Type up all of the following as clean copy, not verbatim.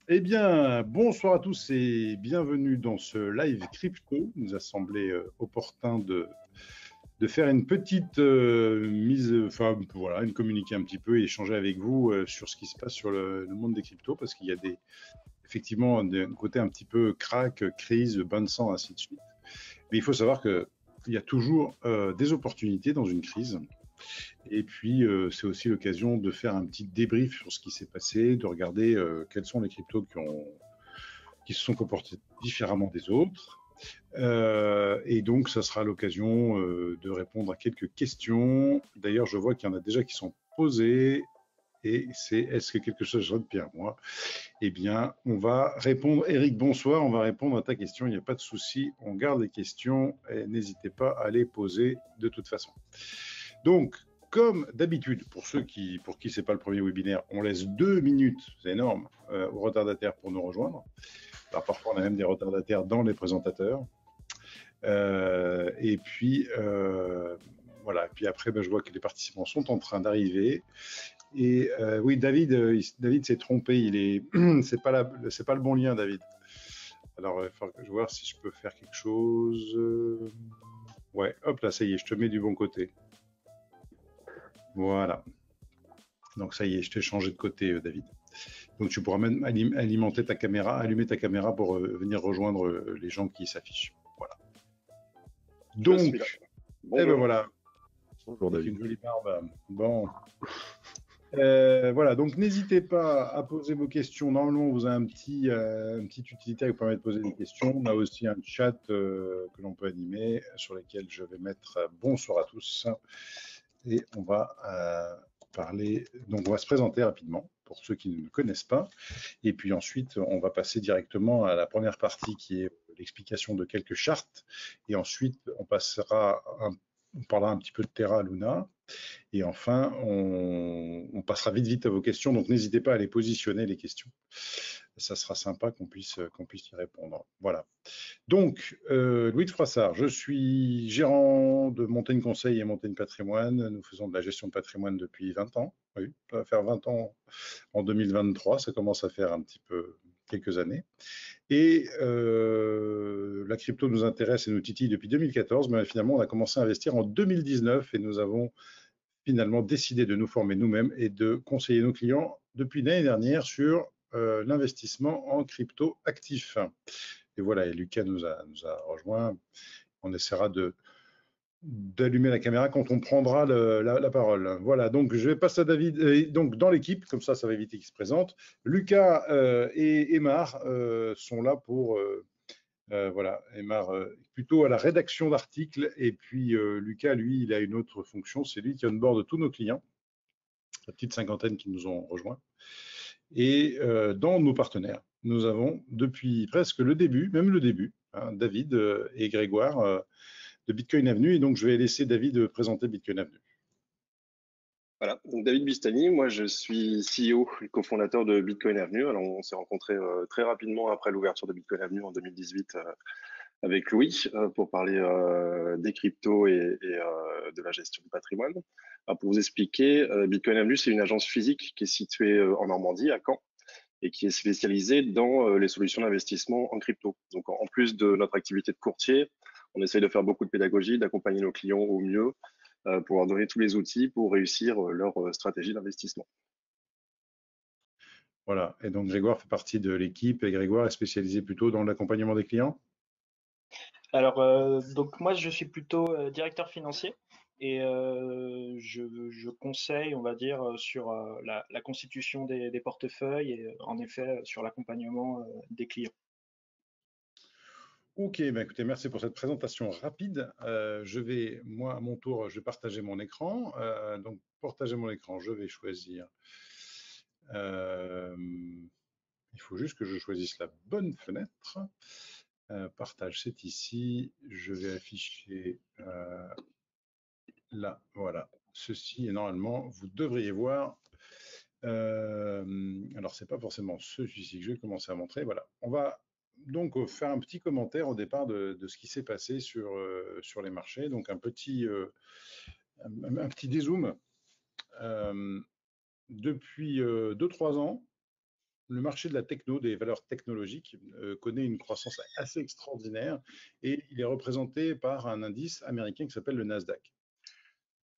Eh bien, bonsoir à tous et bienvenue dans ce live crypto. Il nous a semblé opportun de faire une petite enfin voilà, une communiquer un petit peu et échanger avec vous sur ce qui se passe sur le monde des cryptos, parce qu'il y a effectivement un côté un petit peu crack, crise, bain de sang, ainsi de suite. Mais il faut savoir qu'il y a toujours des opportunités dans une crise. Et puis, c'est aussi l'occasion de faire un petit débrief sur ce qui s'est passé, de regarder quels sont les cryptos qui se sont comportés différemment des autres. Et donc, ça sera l'occasion de répondre à quelques questions. D'ailleurs, je vois qu'il y en a déjà qui sont posées. Et c'est est-ce que quelque chose je Pierre, moi? Eh bien, on va répondre. Eric, bonsoir. On va répondre à ta question. Il n'y a pas de souci. On garde les questions et n'hésitez pas à les poser de toute façon. Donc, comme d'habitude, pour qui c'est pas le premier webinaire, on laisse 2 minutes, c'est énorme, aux retardataires pour nous rejoindre. Alors parfois, on a même des retardataires dans les présentateurs. Et puis, voilà. Et puis après, je vois que les participants sont en train d'arriver. Et oui, David s'est trompé. C'est pas le bon lien, David. Alors, il faut que je vois si je peux faire quelque chose. Ouais, hop là, ça y est, je te mets du bon côté. Voilà. Donc ça y est, je t'ai changé de côté, David. Donc tu pourras même alimenter ta caméra, allumer ta caméra pour venir rejoindre les gens qui s'affichent. Voilà. Je suis là. Donc, eh ben Bonjour. voilà, Bonjour avec David. une jolie barbe. Bon. Voilà, donc n'hésitez pas à poser vos questions. Normalement, vous avez un petit utilitaire qui vous permet de poser des questions. On a aussi un chat que l'on peut animer, sur lequel je vais mettre bonsoir à tous. Et on va parler, donc on va se présenter rapidement pour ceux qui ne me connaissent pas. Et puis ensuite, on va passer directement à la première partie qui est l'explication de quelques chartes. Et ensuite, on parlera un petit peu de Terra Luna. Et enfin, on passera vite à vos questions. Donc n'hésitez pas à les positionner, les questions. Ça sera sympa qu'on puisse y répondre. Voilà. Donc, Louis de Froissart, je suis gérant de Montaigne Conseil et Montaigne Patrimoine. Nous faisons de la gestion de patrimoine depuis 20 ans. Oui, ça va faire 20 ans en 2023. Ça commence à faire un petit peu quelques années. Et la crypto nous intéresse et nous titille depuis 2014, mais finalement, on a commencé à investir en 2019 et nous avons finalement décidé de nous former nous-mêmes et de conseiller nos clients depuis l'année dernière sur l'investissement en crypto actifs. Et voilà, et Lucas nous a rejoint. On essaiera d'allumer la caméra quand on prendra la parole. Voilà, donc je vais passer à David, donc dans l'équipe, comme ça va éviter qu'il se présente. Lucas et Emar sont là pour, voilà, Emar plutôt à la rédaction d'articles, et puis Lucas, lui, il a une autre fonction, c'est lui qui onboard tous nos clients, la petite cinquantaine qui nous ont rejoints. Et dans nos partenaires, nous avons depuis presque le début, même le début, hein, David et Grégoire de Bitcoin Avenue. Et donc, je vais laisser David présenter Bitcoin Avenue. Voilà, donc David Bistani, moi je suis CEO et cofondateur de Bitcoin Avenue. Alors on s'est rencontrés très rapidement après l'ouverture de Bitcoin Avenue en 2018 avec Louis pour parler des cryptos et de la gestion du patrimoine. Alors, pour vous expliquer, Bitcoin Avenue c'est une agence physique qui est située en Normandie, à Caen, et qui est spécialisée dans les solutions d'investissement en crypto. Donc en plus de notre activité de courtier, on essaye de faire beaucoup de pédagogie, d'accompagner nos clients au mieux pour leur donner tous les outils pour réussir leur stratégie d'investissement. Voilà, et donc Grégoire fait partie de l'équipe, et Grégoire est spécialisé plutôt dans l'accompagnement des clients. Alors, donc moi, je suis plutôt directeur financier et je conseille, on va dire, sur la constitution des portefeuilles et en effet sur l'accompagnement des clients. Ok, bah écoutez, merci pour cette présentation rapide. Je vais, moi, à mon tour, je vais partager mon écran. Donc, partager mon écran, je vais choisir. Il faut juste que je choisisse la bonne fenêtre. Partage, c'est ici. Je vais afficher là, voilà, ceci. Et normalement, vous devriez voir. Alors, c'est pas forcément celui-ci que je vais commencer à montrer. Voilà, on va donc faire un petit commentaire au départ de ce qui s'est passé sur les marchés. Donc, un petit dézoom. Depuis 2-3 ans, le marché de la techno, des valeurs technologiques, connaît une croissance assez extraordinaire et il est représenté par un indice américain qui s'appelle le Nasdaq.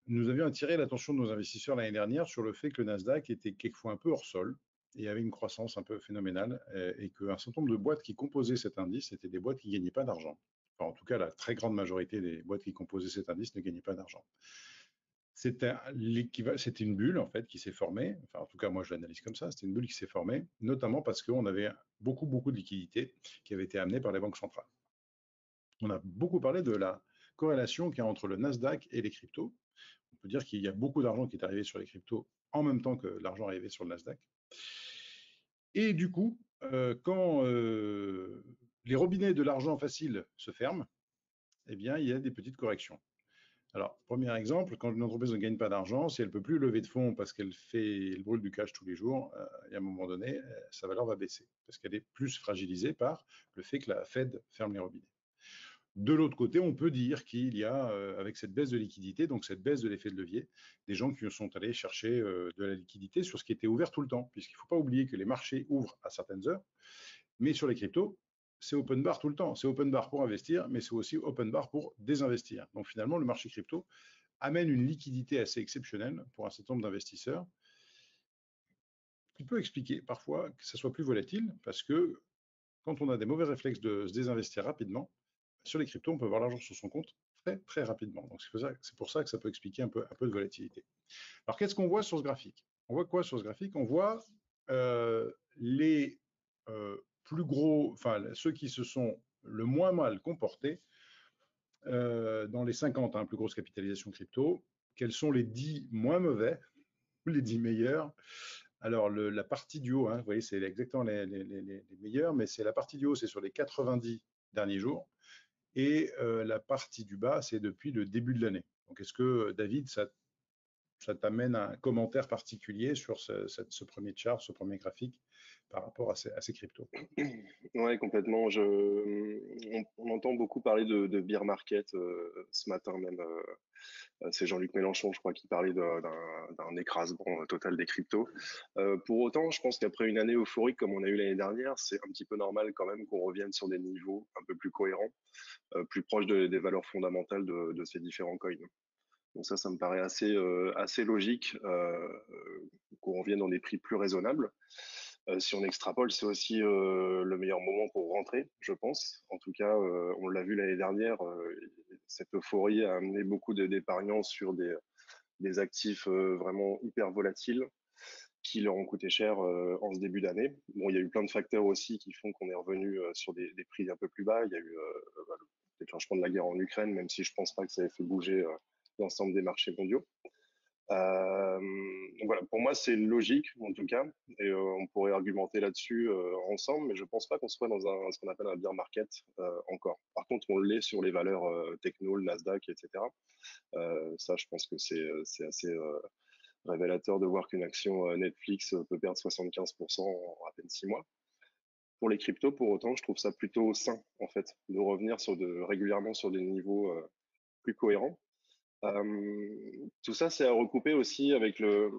Nous avions attiré l'attention de nos investisseurs l'année dernière sur le fait que le Nasdaq était quelquefois un peu hors sol et avait une croissance un peu phénoménale et qu'un certain nombre de boîtes qui composaient cet indice étaient des boîtes qui ne gagnaient pas d'argent. Enfin, en tout cas, la très grande majorité des boîtes qui composaient cet indice ne gagnaient pas d'argent. C'était une bulle en fait qui s'est formée. Enfin, en tout cas, moi je l'analyse comme ça. C'était une bulle qui s'est formée, notamment parce qu'on avait beaucoup de liquidités qui avaient été amenées par les banques centrales. On a beaucoup parlé de la corrélation qu'il y a entre le Nasdaq et les cryptos. On peut dire qu'il y a beaucoup d'argent qui est arrivé sur les cryptos en même temps que l'argent arrivé sur le Nasdaq. Et du coup, quand les robinets de l'argent facile se ferment, eh bien, il y a des petites corrections. Alors, premier exemple, quand une entreprise ne gagne pas d'argent, si elle ne peut plus lever de fonds parce qu'elle brûle du cash tous les jours, et à un moment donné, sa valeur va baisser parce qu'elle est plus fragilisée par le fait que la Fed ferme les robinets. De l'autre côté, on peut dire qu'il y a, avec cette baisse de liquidité, donc cette baisse de l'effet de levier, des gens qui sont allés chercher de la liquidité sur ce qui était ouvert tout le temps, puisqu'il ne faut pas oublier que les marchés ouvrent à certaines heures, mais sur les cryptos, c'est open bar tout le temps. C'est open bar pour investir, mais c'est aussi open bar pour désinvestir. Donc finalement, le marché crypto amène une liquidité assez exceptionnelle pour un certain nombre d'investisseurs, qui peut expliquer parfois que ça soit plus volatile, parce que quand on a des mauvais réflexes de se désinvestir rapidement, sur les cryptos, on peut avoir l'argent sur son compte très rapidement. Donc c'est pour ça que ça peut expliquer un peu de volatilité. Alors qu'est-ce qu'on voit sur ce graphique? On voit quoi sur ce graphique? On voit les plus gros, enfin ceux qui se sont le moins mal comportés dans les 50 plus grosses capitalisations crypto. Quels sont les 10 moins mauvais ou les 10 meilleurs? Alors la partie du haut, vous voyez, c'est exactement les meilleurs, mais c'est la partie du haut, c'est sur les 90 derniers jours. Et la partie du bas, c'est depuis le début de l'année. Donc, est-ce que, David, ça t'amène un commentaire particulier sur ce premier chart, ce premier graphique par rapport à ces cryptos? Oui, complètement. On entend beaucoup parler de bear market ce matin même. C'est Jean-Luc Mélenchon, je crois, qui parlait d'un écrasement total des cryptos. Pour autant, je pense qu'après une année euphorique comme on a eu l'année dernière, c'est un petit peu normal quand même qu'on revienne sur des niveaux un peu plus cohérents, plus proches des valeurs fondamentales de ces différents coins. Donc ça me paraît assez logique qu'on revienne dans des prix plus raisonnables. Si on extrapole, c'est aussi le meilleur moment pour rentrer, je pense. En tout cas, on l'a vu l'année dernière, cette euphorie a amené beaucoup d'épargnants sur des actifs vraiment hyper volatiles qui leur ont coûté cher en ce début d'année. Bon, il y a eu plein de facteurs aussi qui font qu'on est revenu sur des prix un peu plus bas. Il y a eu le déclenchement de la guerre en Ukraine, même si je pense pas que ça ait fait bouger l'ensemble des marchés mondiaux. Donc voilà, pour moi c'est logique en tout cas, et on pourrait argumenter là-dessus ensemble, mais je pense pas qu'on soit dans ce qu'on appelle un bear market encore. Par contre, on l'est sur les valeurs techno, le Nasdaq, etc. Ça, je pense que c'est assez révélateur de voir qu'une action Netflix peut perdre 75% en à peine 6 mois. Pour les cryptos, pour autant, je trouve ça plutôt sain en fait de revenir régulièrement sur des niveaux plus cohérents. Tout ça, c'est à recouper aussi avec le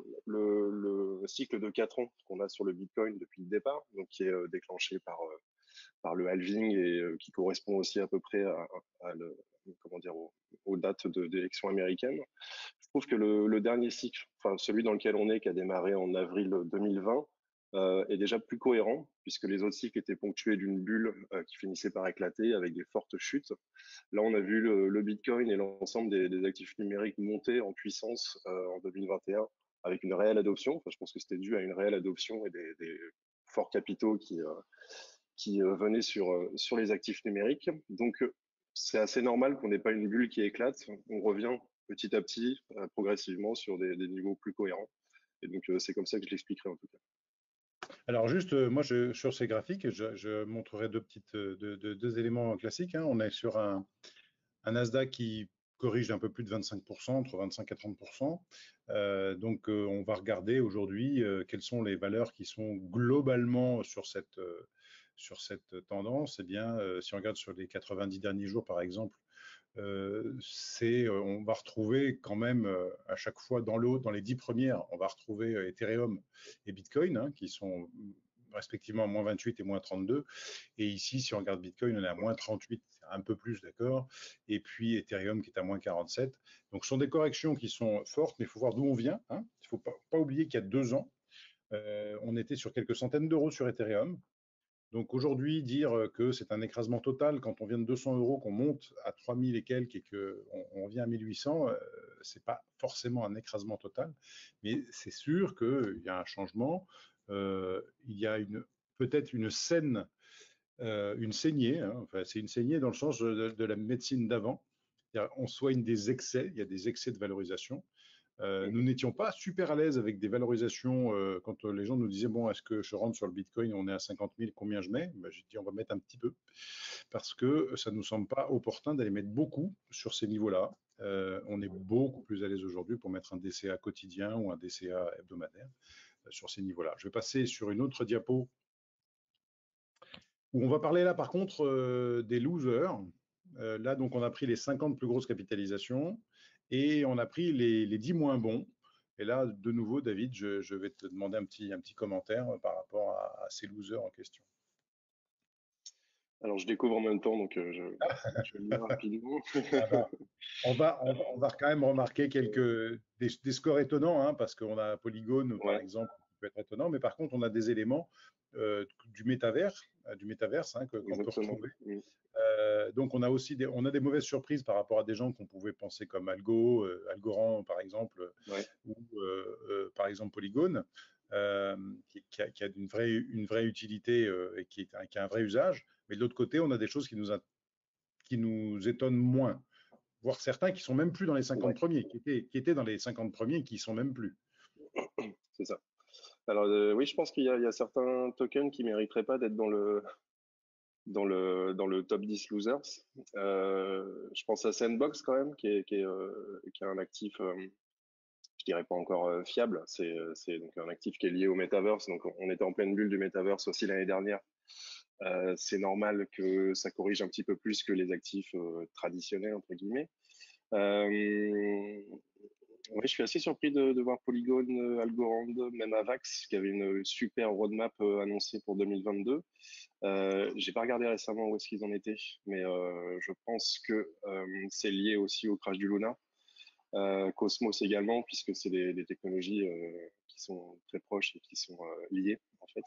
cycle de 4 ans qu'on a sur le Bitcoin depuis le départ, donc qui est déclenché par le halving et qui correspond aussi à peu près aux dates d'élections américaines. Je trouve que le dernier cycle, enfin celui dans lequel on est, qui a démarré en avril 2020, est déjà plus cohérent, puisque les autres cycles étaient ponctués d'une bulle qui finissait par éclater avec des fortes chutes. Là, on a vu le Bitcoin et l'ensemble des actifs numériques monter en puissance en 2021 avec une réelle adoption. Enfin, je pense que c'était dû à une réelle adoption et des forts capitaux qui venaient sur les actifs numériques. Donc, c'est assez normal qu'on n'ait pas une bulle qui éclate. On revient petit à petit, progressivement, sur des niveaux plus cohérents. Et donc, c'est comme ça que je l'expliquerai en tout cas. Alors juste, moi, sur ces graphiques, je montrerai deux éléments classiques. On est sur un Nasdaq qui corrige d'un peu plus de 25%, entre 25 et 30%. Donc, on va regarder aujourd'hui quelles sont les valeurs qui sont globalement sur cette tendance. Eh bien, si on regarde sur les 90 derniers jours, par exemple, on va retrouver quand même à chaque fois dans les 10 premières, on va retrouver Ethereum et Bitcoin qui sont respectivement à moins 28 et moins 32. Et ici, si on regarde Bitcoin, on est à moins 38, c'est un peu plus, d'accord. Et puis Ethereum qui est à moins 47. Donc, ce sont des corrections qui sont fortes, mais il faut voir d'où on vient, hein. Il ne faut pas oublier qu'il y a 2 ans, on était sur quelques centaines d'euros sur Ethereum. Donc aujourd'hui, dire que c'est un écrasement total quand on vient de 200 euros, qu'on monte à 3000 et quelques et qu'on revient à 1800, c'est pas forcément un écrasement total, mais c'est sûr qu'il y a un changement. Il y a peut-être une saignée, hein. Enfin, c'est une saignée dans le sens de la médecine d'avant. On soigne des excès, il y a des excès de valorisation. Nous n'étions pas super à l'aise avec des valorisations quand les gens nous disaient, bon, est-ce que je rentre sur le Bitcoin, on est à 50 000, combien je mets? Ben, j'ai dit, on va mettre un petit peu, parce que ça ne nous semble pas opportun d'aller mettre beaucoup sur ces niveaux-là. On est beaucoup plus à l'aise aujourd'hui pour mettre un DCA quotidien ou un DCA hebdomadaire sur ces niveaux-là. Je vais passer sur une autre diapo où on va parler là, par contre, des losers. Là, donc, on a pris les 50 plus grosses capitalisations et on a pris les 10 moins bons. Et là, de nouveau, David, je vais te demander un petit commentaire par rapport à ces losers en question. Alors, je découvre en même temps, donc je lis rapidement. On va quand même remarquer des scores étonnants, hein, parce qu'on a Polygon, par exemple, qui peut être étonnant, mais par contre, on a des éléments du métaverse hein, qu'on peut retrouver. Donc, on a aussi des mauvaises surprises par rapport à des gens qu'on pouvait penser comme Algorand, par exemple, ou par exemple Polygon, qui a une vraie utilité et qui a un vrai usage. Mais de l'autre côté, on a des choses qui nous étonnent moins, voire certains qui sont même plus dans les 50 premiers, qui étaient dans les 50 premiers et qui sont même plus. C'est ça. Alors oui, je pense qu'il y a certains tokens qui mériteraient pas d'être dans le top 10 losers. Je pense à Sandbox quand même, qui est un actif, je dirais pas encore fiable. C'est donc un actif qui est lié au metaverse. Donc on était en pleine bulle du metaverse aussi l'année dernière. C'est normal que ça corrige un petit peu plus que les actifs traditionnels entre guillemets. Oui, je suis assez surpris de voir Polygon, Algorand, même Avax, qui avait une super roadmap annoncée pour 2022. J'ai pas regardé récemment où est-ce qu'ils en étaient, mais je pense que c'est lié aussi au crash du Luna. Cosmos également, puisque c'est des technologies qui sont très proches et qui sont liées en fait.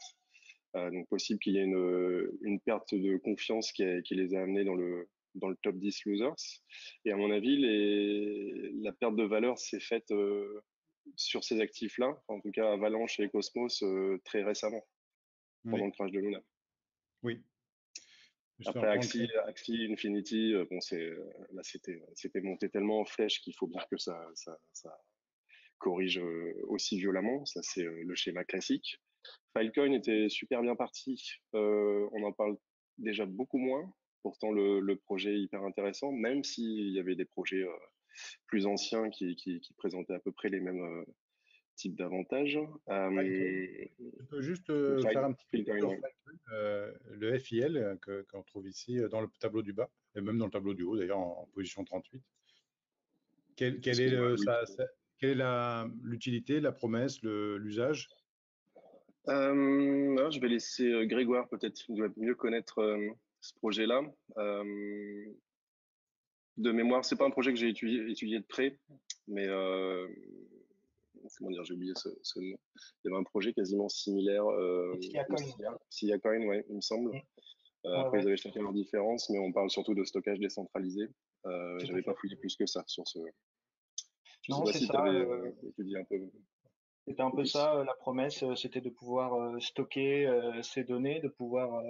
Donc possible qu'il y ait une perte de confiance qui les a amenés dans le top 10 losers. Et à mon avis, la perte de valeur s'est faite sur ces actifs-là, en tout cas Avalanche et Cosmos, très récemment, pendant le crash de Luna. Oui. Après Axie, Infinity, bon, là c'était monté tellement en flèche qu'il faut bien que ça corrige aussi violemment. Ça c'est le schéma classique. Filecoin était super bien parti. On en parle déjà beaucoup moins. Pourtant, le projet est hyper intéressant, même s'il y avait des projets plus anciens qui présentaient à peu près les mêmes types d'avantages. Tu peux juste faire un petit peu sur le FIL qu'on trouve ici dans le tableau du bas, et même dans le tableau du haut, d'ailleurs, en position 38. Quelle est l'utilité, la promesse, l'usage? Je vais laisser Grégoire, peut-être, qui doit mieux connaître ce projet-là. De mémoire, c'est pas un projet que j'ai étudié de près, mais comment dire, j'ai oublié ce nom. Il y avait un projet quasiment similaire. Siacoin, ouais, il me semble. Après, ils avaient chacun leurs différences, mais on parle surtout de stockage décentralisé. J'avais pas fouillé plus que ça sur ce. Je sais pas si tu avais étudié un peu. C'était un peu ça, la promesse, c'était de pouvoir stocker ces données, de pouvoir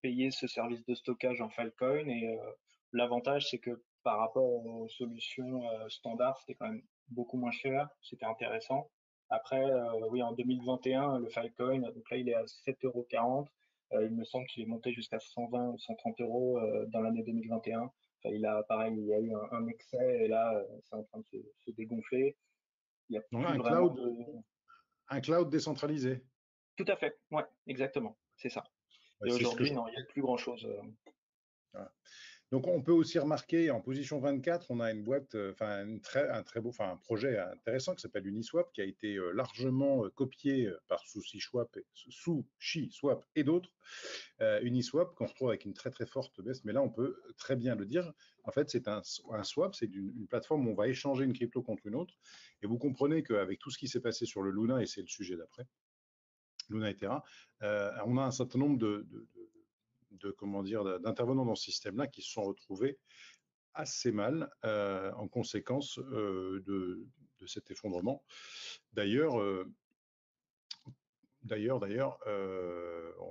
payer ce service de stockage en Filecoin. Et l'avantage, c'est que par rapport aux solutions standards, c'était quand même beaucoup moins cher, c'était intéressant. Après, oui, en 2021, le Filecoin, donc là, il est à 7,40 €. Il me semble qu'il est monté jusqu'à 120 ou 130 € dans l'année 2021. Enfin, pareil, il y a eu un excès et là, c'est en train de se dégonfler. Il y a Donc, plus un cloud décentralisé. Tout à fait, ouais, exactement, c'est ça. Et aujourd'hui, non, il n'y a plus grand-chose. Voilà. Donc, on peut aussi remarquer, en position 24, on a une boîte, un projet intéressant qui s'appelle Uniswap, qui a été largement copié par SushiSwap et d'autres. Uniswap, qu'on retrouve avec une très très forte baisse, mais là, on peut très bien le dire. En fait, c'est un swap, c'est une plateforme où on va échanger une crypto contre une autre. Et vous comprenez qu'avec tout ce qui s'est passé sur le Luna, et c'est le sujet d'après, Luna et Terra, on a un certain nombre d'intervenants dans ce système-là qui se sont retrouvés assez mal en conséquence de cet effondrement. D'ailleurs, on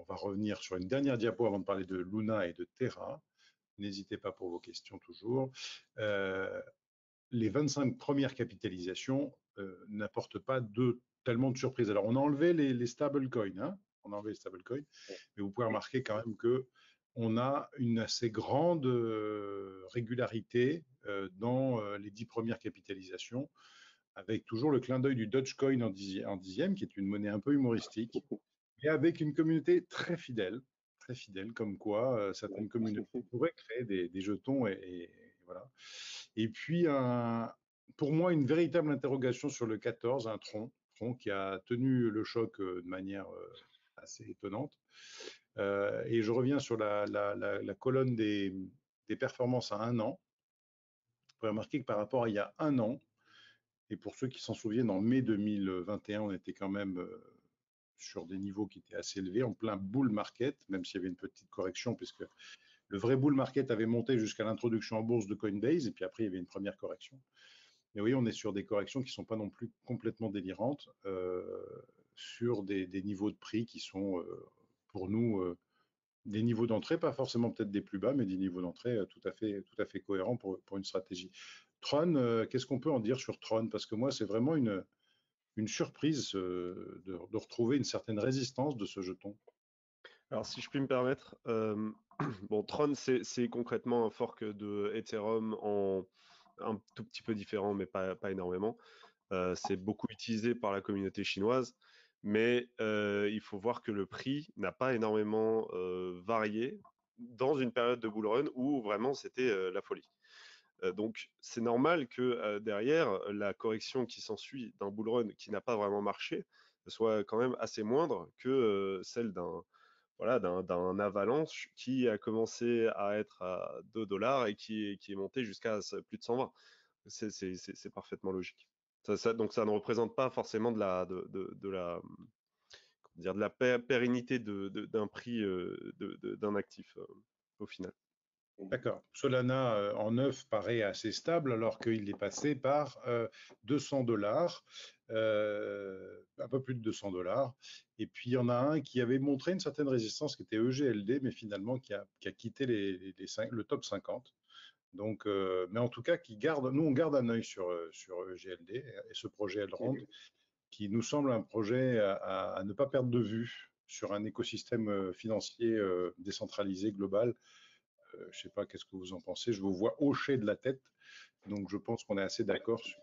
va revenir sur une dernière diapo avant de parler de Luna et de Terra. N'hésitez pas pour vos questions toujours. Les 25 premières capitalisations n'apportent pas tellement de surprises. Alors, on a enlevé les stablecoins, hein, mais vous pouvez remarquer quand même que on a une assez grande régularité dans les 10 premières capitalisations, avec toujours le clin d'œil du Dogecoin en dixième, qui est une monnaie un peu humoristique, et avec une communauté très fidèle, comme quoi certaines communautés pourraient créer des jetons et voilà. Et puis, pour moi, une véritable interrogation sur le 14, un Tron qui a tenu le choc de manière assez étonnante. Et je reviens sur la colonne des performances à un an. Vous pouvez remarquer que par rapport à il y a un an, et pour ceux qui s'en souviennent, en mai 2021, on était quand même sur des niveaux qui étaient assez élevés, en plein bull market, même s'il y avait une petite correction, puisque le vrai bull market avait monté jusqu'à l'introduction en bourse de Coinbase, et puis après, il y avait une première correction. Mais oui, on est sur des corrections qui ne sont pas non plus complètement délirantes, sur des niveaux de prix qui sont, pour nous, des niveaux d'entrée, pas forcément peut-être des plus bas, mais des niveaux d'entrée tout à fait cohérents pour une stratégie. Tron, qu'est-ce qu'on peut en dire sur Tron? Parce que moi, c'est vraiment une surprise de retrouver une certaine résistance de ce jeton. Alors, si je puis me permettre, bon, Tron, c'est concrètement un fork de Ethereum un tout petit peu différent, mais pas énormément. C'est beaucoup utilisé par la communauté chinoise, mais il faut voir que le prix n'a pas énormément varié dans une période de bull run où vraiment c'était la folie. Donc c'est normal que derrière la correction qui s'ensuit d'un bull run qui n'a pas vraiment marché soit quand même assez moindre que celle d'un avalanche qui a commencé à être à 2 $ et qui est monté jusqu'à plus de 120. C'est parfaitement logique. Donc ça ne représente pas forcément de la pérennité d'un prix d'un actif au final. D'accord. Solana en neuf paraît assez stable alors qu'il est passé par 200 $, un peu plus de 200 $. Et puis il y en a un qui avait montré une certaine résistance qui était EGLD, mais finalement qui a quitté le top 50. Donc, mais en tout cas, nous on garde un œil sur EGLD et ce projet Elrond, qui nous semble un projet à ne pas perdre de vue sur un écosystème financier décentralisé global. Je ne sais pas, qu'est-ce que vous en pensez? Je vous vois hocher de la tête, donc je pense qu'on est assez d'accord sur.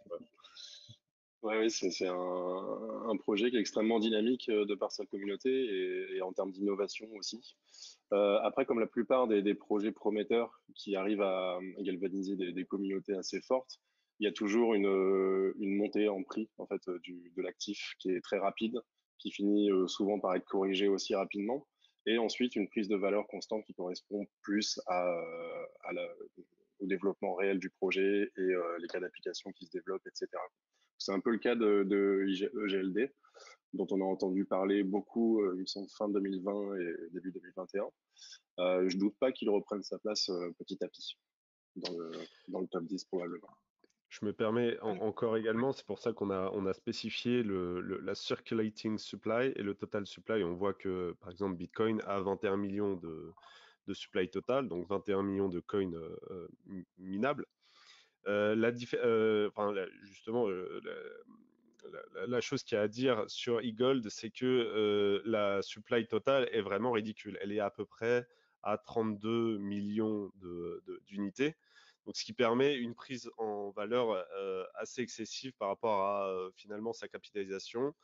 Oui, c'est un projet qui est extrêmement dynamique de par sa communauté et en termes d'innovation aussi. Après, comme la plupart des projets prometteurs qui arrivent à galvaniser des communautés assez fortes, il y a toujours une montée en prix en fait de l'actif qui est très rapide, qui finit souvent par être corrigé aussi rapidement, et ensuite une prise de valeur constante qui correspond plus au développement réel du projet et les cas d'application qui se développent, etc. C'est un peu le cas de EGLD, dont on a entendu parler beaucoup, il me semble, fin 2020 et début 2021. Je doute pas qu'il reprenne sa place petit à petit dans le top 10 probablement. Je me permets encore également, c'est pour ça qu'on a spécifié la circulating supply et le total supply. On voit que, par exemple, Bitcoin a 21 millions de supply total, donc 21 millions de coins minables. Justement, la chose qu'il y a à dire sur eGold, c'est que la supply totale est vraiment ridicule. Elle est à peu près à 32 millions d'unités. Donc, ce qui permet une prise en valeur assez excessive par rapport à finalement sa capitalisation,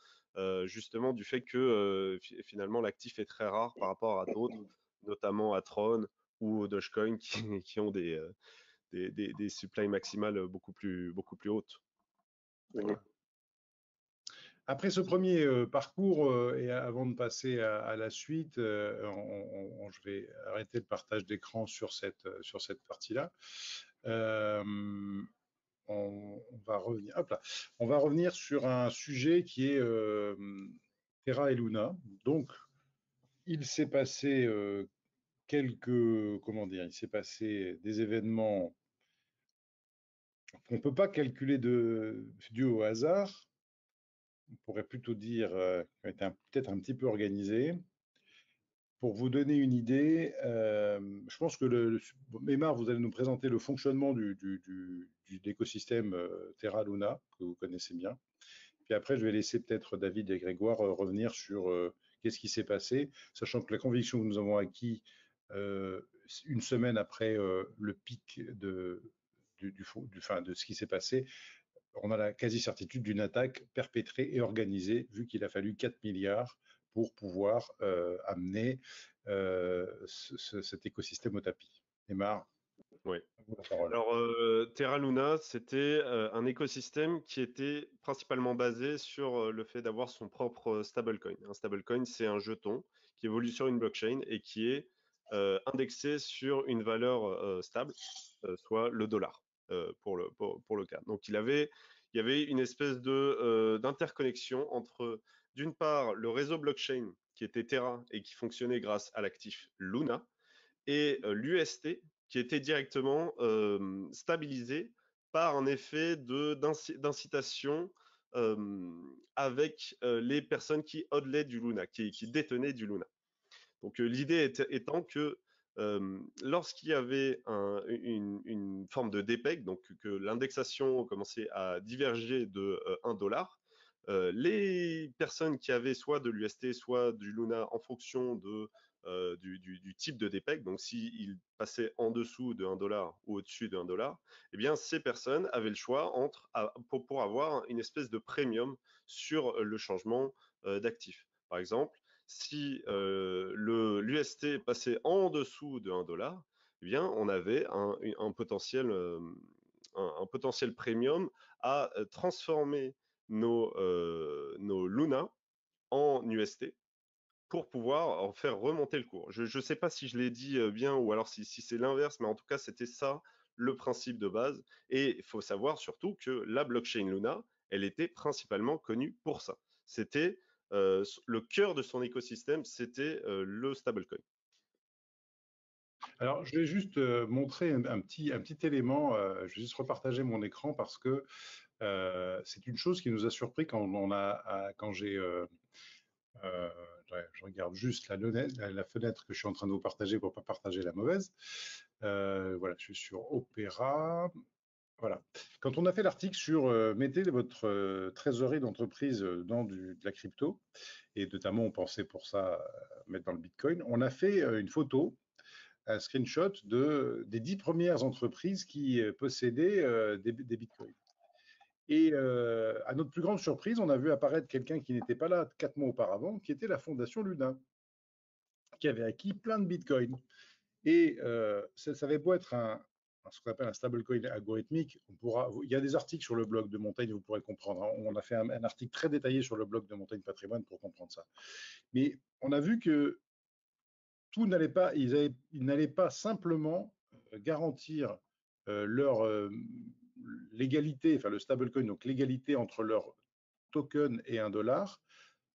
justement du fait que finalement l'actif est très rare par rapport à d'autres, notamment à Tron ou au Dogecoin qui ont des supplies maximales beaucoup plus hautes. Voilà. Après ce premier parcours, et avant de passer à la suite, je vais arrêter le partage d'écran sur cette partie-là. On va revenir, hop là. On va revenir sur un sujet qui est Terra et Luna. Donc, il s'est passé il s'est passé des événements qu'on ne peut pas calculer dû au hasard. On pourrait plutôt dire qui ont été peut-être un petit peu organisés. Pour vous donner une idée, je pense que Aymar, vous allez nous présenter le fonctionnement de l'écosystème Terra Luna, que vous connaissez bien. Puis après, je vais laisser peut-être David et Grégoire revenir sur qu'est-ce qui s'est passé, sachant que la conviction que nous avons acquis une semaine après le pic de ce qui s'est passé, on a la quasi-certitude d'une attaque perpétrée et organisée, vu qu'il a fallu 4 milliards pour pouvoir amener cet écosystème au tapis. Aymar, oui. la parole. Alors, Terra Luna, c'était un écosystème qui était principalement basé sur le fait d'avoir son propre stablecoin. Un stablecoin, c'est un jeton qui évolue sur une blockchain et qui est indexé sur une valeur stable, soit le dollar pour le cas. Donc, il y avait une espèce d'interconnexion entre, d'une part, le réseau blockchain qui était Terra et qui fonctionnait grâce à l'actif Luna, et l'UST qui était directement stabilisé par un effet d'incitation avec les personnes qui hodlaient du Luna, qui détenaient du Luna. Donc l'idée étant que lorsqu'il y avait une forme de DPEG, donc que l'indexation commençait à diverger de $1, les personnes qui avaient soit de l'UST, soit du Luna en fonction du type de DPEG, donc s'il passait en dessous de $1 ou au-dessus de $1, eh bien ces personnes avaient le choix pour avoir une espèce de premium sur le changement d'actif. Par exemple, si l'UST passait en dessous de $1, eh bien on avait un potentiel premium à transformer nos Luna en UST pour pouvoir en faire remonter le cours. Je ne sais pas si je l'ai dit bien ou alors si c'est l'inverse, mais en tout cas, c'était ça le principe de base. Et il faut savoir surtout que la blockchain Luna, elle était principalement connue pour ça. C'était le cœur de son écosystème, c'était le stablecoin. Alors, je vais juste montrer un petit élément. Je vais juste repartager mon écran parce que c'est une chose qui nous a surpris quand j'ai je regarde juste la fenêtre que je suis en train de vous partager pour ne pas partager la mauvaise. Voilà, je suis sur Opera. Voilà. Quand on a fait l'article sur mettez votre trésorerie d'entreprise dans de la crypto, et notamment on pensait pour ça mettre dans le Bitcoin, on a fait une photo, un screenshot des 10 premières entreprises qui possédaient des Bitcoins. Et à notre plus grande surprise, on a vu apparaître quelqu'un qui n'était pas là 4 mois auparavant, qui était la fondation Luna, qui avait acquis plein de bitcoins. Et ça avait beau être ce qu'on appelle un stablecoin algorithmique, il y a des articles sur le blog de Montaigne, vous pourrez comprendre. Hein. On a fait un article très détaillé sur le blog de Montaigne Patrimoine pour comprendre ça. Mais on a vu que tout n'allait pas, ils n'allaient pas simplement garantir leur légalité, enfin le stablecoin, donc l'égalité entre leur token et $1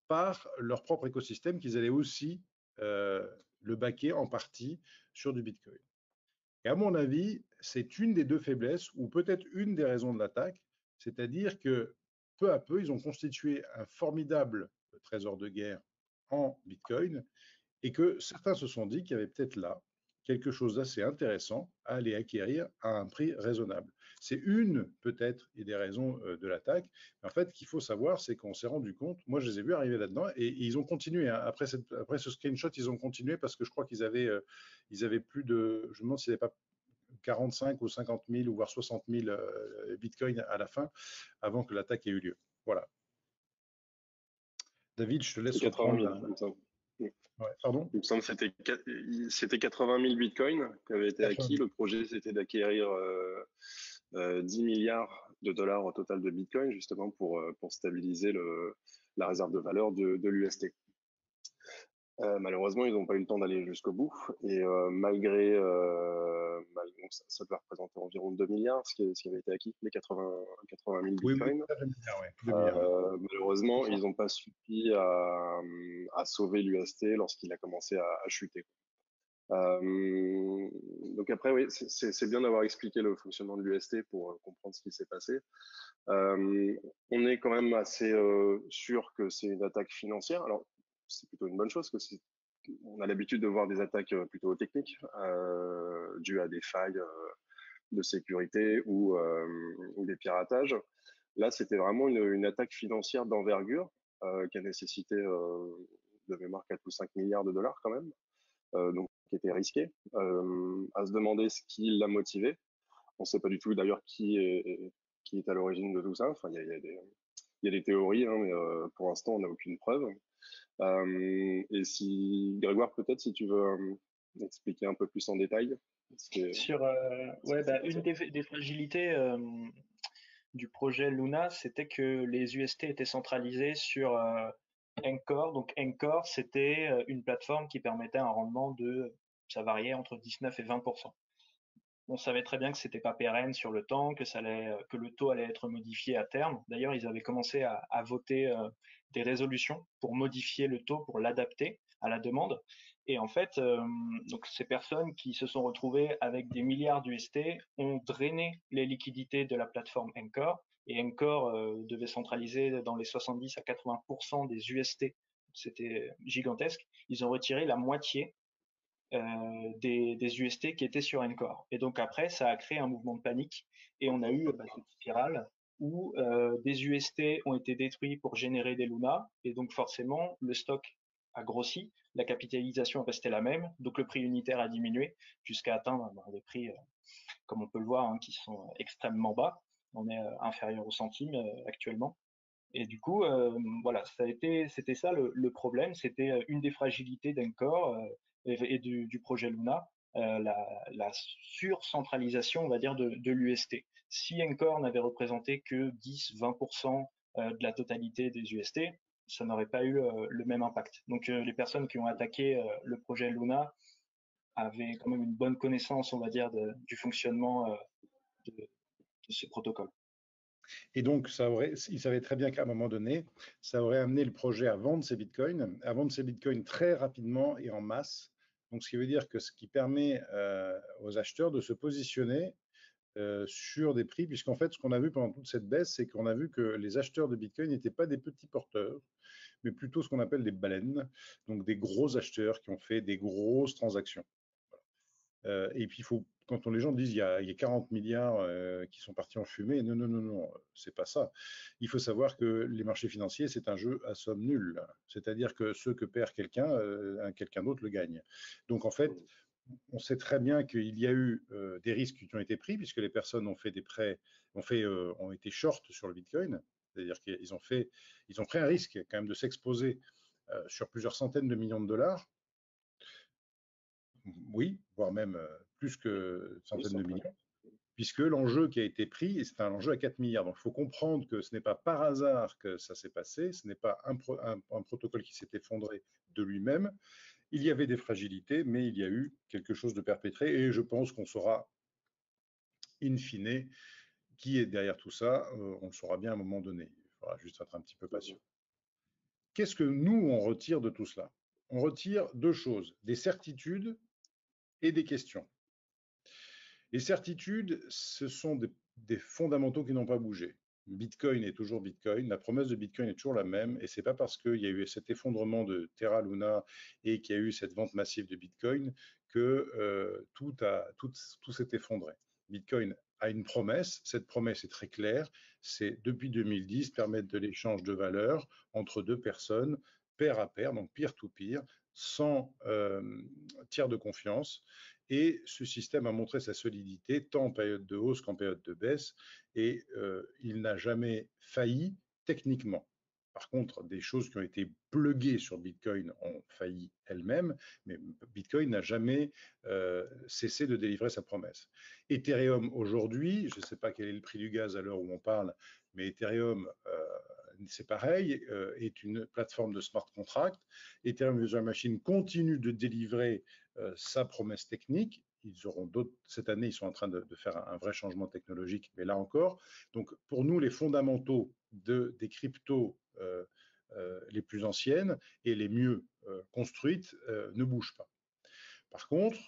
par leur propre écosystème, qu'ils allaient aussi le backer en partie sur du Bitcoin. Et à mon avis, c'est une des deux faiblesses, ou peut-être une des raisons de l'attaque, c'est-à-dire que peu à peu, ils ont constitué un formidable trésor de guerre en Bitcoin, et que certains se sont dit qu'il y avait peut-être là quelque chose d'assez intéressant à aller acquérir à un prix raisonnable. C'est une, peut-être, des raisons de l'attaque. En fait, ce qu'il faut savoir, c'est qu'on s'est rendu compte, moi je les ai vus arriver là-dedans, et ils ont continué. Hein. Après ce screenshot, ils ont continué parce que je crois qu'ils avaient plus de, je me demande s'ils n'avaient pas 45 ou 50 000 ou voire 60 000 bitcoins à la fin, avant que l'attaque ait eu lieu. Voilà. David, je te laisse 80 000, reprendre. Ouais, pardon? Il me semble que c'était 80 000 bitcoins qui avaient été 80 acquis. 000. Le projet, c'était d'acquérir 10 milliards de dollars au total de bitcoin, justement pour stabiliser la réserve de valeur de l'UST. Malheureusement, ils n'ont pas eu le temps d'aller jusqu'au bout. Et donc ça doit représenter environ 2 milliards, ce qui avait été acquis, les 80 000 Oui, bitcoins. 2 milliards, ouais. 2 milliards, ouais. Malheureusement, ils n'ont pas suffi à sauver l'UST lorsqu'il a commencé à chuter. Donc après, oui, c'est bien d'avoir expliqué le fonctionnement de l'UST pour comprendre ce qui s'est passé. On est quand même assez sûr que c'est une attaque financière. Alors, c'est plutôt une bonne chose, parce que on a l'habitude de voir des attaques plutôt techniques, dues à des failles de sécurité ou des piratages. Là, c'était vraiment une attaque financière d'envergure qui a nécessité de mémoire 4 ou 5 milliards de dollars quand même, donc qui était risqué. À se demander ce qui l'a motivé. On ne sait pas du tout d'ailleurs qui est à l'origine de tout ça. Enfin, il y a des théories, hein, mais pour l'instant, on n'a aucune preuve. Et si Grégoire, peut-être, si tu veux expliquer un peu plus en détail. Sur une des fragilités du projet Luna, c'était que les UST étaient centralisés sur Encore. Donc Encore, c'était une plateforme qui permettait un rendement ça variait entre 19 et 20%. On savait très bien que c'était pas pérenne sur le temps, que le taux allait être modifié à terme. D'ailleurs, ils avaient commencé à voter des résolutions pour modifier le taux, pour l'adapter à la demande. Et en fait, donc ces personnes qui se sont retrouvées avec des milliards d'UST ont drainé les liquidités de la plateforme Encore. Et Encore devait centraliser dans les 70 à 80% des UST. C'était gigantesque. Ils ont retiré la moitié des UST qui étaient sur Encore. Et donc après, ça a créé un mouvement de panique et on a eu cette spirale où des UST ont été détruits pour générer des Luna et donc forcément le stock a grossi, la capitalisation est restée la même, donc le prix unitaire a diminué jusqu'à atteindre des prix, comme on peut le voir, hein, qui sont extrêmement bas. On est inférieur au centime actuellement. Et du coup, voilà, c'était ça le problème. C'était une des fragilités d'Encore et du projet Luna, la surcentralisation, on va dire, de l'UST. Si Encore n'avait représenté que 10-20% de la totalité des UST, ça n'aurait pas eu le même impact. Donc, les personnes qui ont attaqué le projet Luna avaient quand même une bonne connaissance, on va dire, du fonctionnement de ce protocole. Et donc, ils savaient très bien qu'à un moment donné, ça aurait amené le projet à vendre ses bitcoins très rapidement et en masse. Donc, ce qui veut dire que ce qui permet aux acheteurs de se positionner sur des prix, puisqu'en fait, ce qu'on a vu pendant toute cette baisse, c'est qu'on a vu que les acheteurs de bitcoin n'étaient pas des petits porteurs, mais plutôt ce qu'on appelle des baleines, donc des gros acheteurs qui ont fait des grosses transactions. Et puis, quand les gens disent il y a 40 milliards qui sont partis en fumée, non, c'est pas ça. Il faut savoir que les marchés financiers, c'est un jeu à somme nulle. C'est-à-dire que ce que perd quelqu'un, quelqu'un d'autre le gagne. Donc, en fait, on sait très bien qu'il y a eu des risques qui ont été pris, puisque les personnes ont fait des prêts, ont été short sur le Bitcoin. C'est-à-dire qu'ils ont pris un risque quand même de s'exposer sur plusieurs centaines de millions de dollars. Oui, voire même plus que centaines de millions, puisque l'enjeu qui a été pris, c'est un enjeu à 4 milliards. Donc, il faut comprendre que ce n'est pas par hasard que ça s'est passé, ce n'est pas un protocole qui s'est effondré de lui-même. Il y avait des fragilités, mais il y a eu quelque chose de perpétré, et je pense qu'on saura, in fine, qui est derrière tout ça. On le saura bien à un moment donné. Il faudra juste être un petit peu patient. Qu'est-ce que nous, on retire de tout cela? On retire deux choses, des certitudes et des questions. Les certitudes, ce sont des fondamentaux qui n'ont pas bougé. Bitcoin est toujours Bitcoin, la promesse de Bitcoin est toujours la même, et c'est pas parce qu'il y a eu cet effondrement de Terra Luna et qu'il y a eu cette vente massive de Bitcoin que tout s'est effondré. Bitcoin a une promesse, cette promesse est très claire, c'est depuis 2010 permettre de l'échange de valeurs entre deux personnes, pair à pair, donc peer-to-peer, sans tiers de confiance. Et ce système a montré sa solidité tant en période de hausse qu'en période de baisse, et il n'a jamais failli techniquement. Par contre, des choses qui ont été pluguées sur Bitcoin ont failli elles-mêmes, mais Bitcoin n'a jamais cessé de délivrer sa promesse. Ethereum aujourd'hui, je ne sais pas quel est le prix du gaz à l'heure où on parle, mais Ethereum, c'est pareil, est une plateforme de smart contract. Ethereum Virtual Machine continue de délivrer sa promesse technique. Ils auront d'autres, cette année, ils sont en train de faire un vrai changement technologique, mais là encore. Donc, pour nous, les fondamentaux des cryptos les plus anciennes et les mieux construites ne bougent pas. Par contre,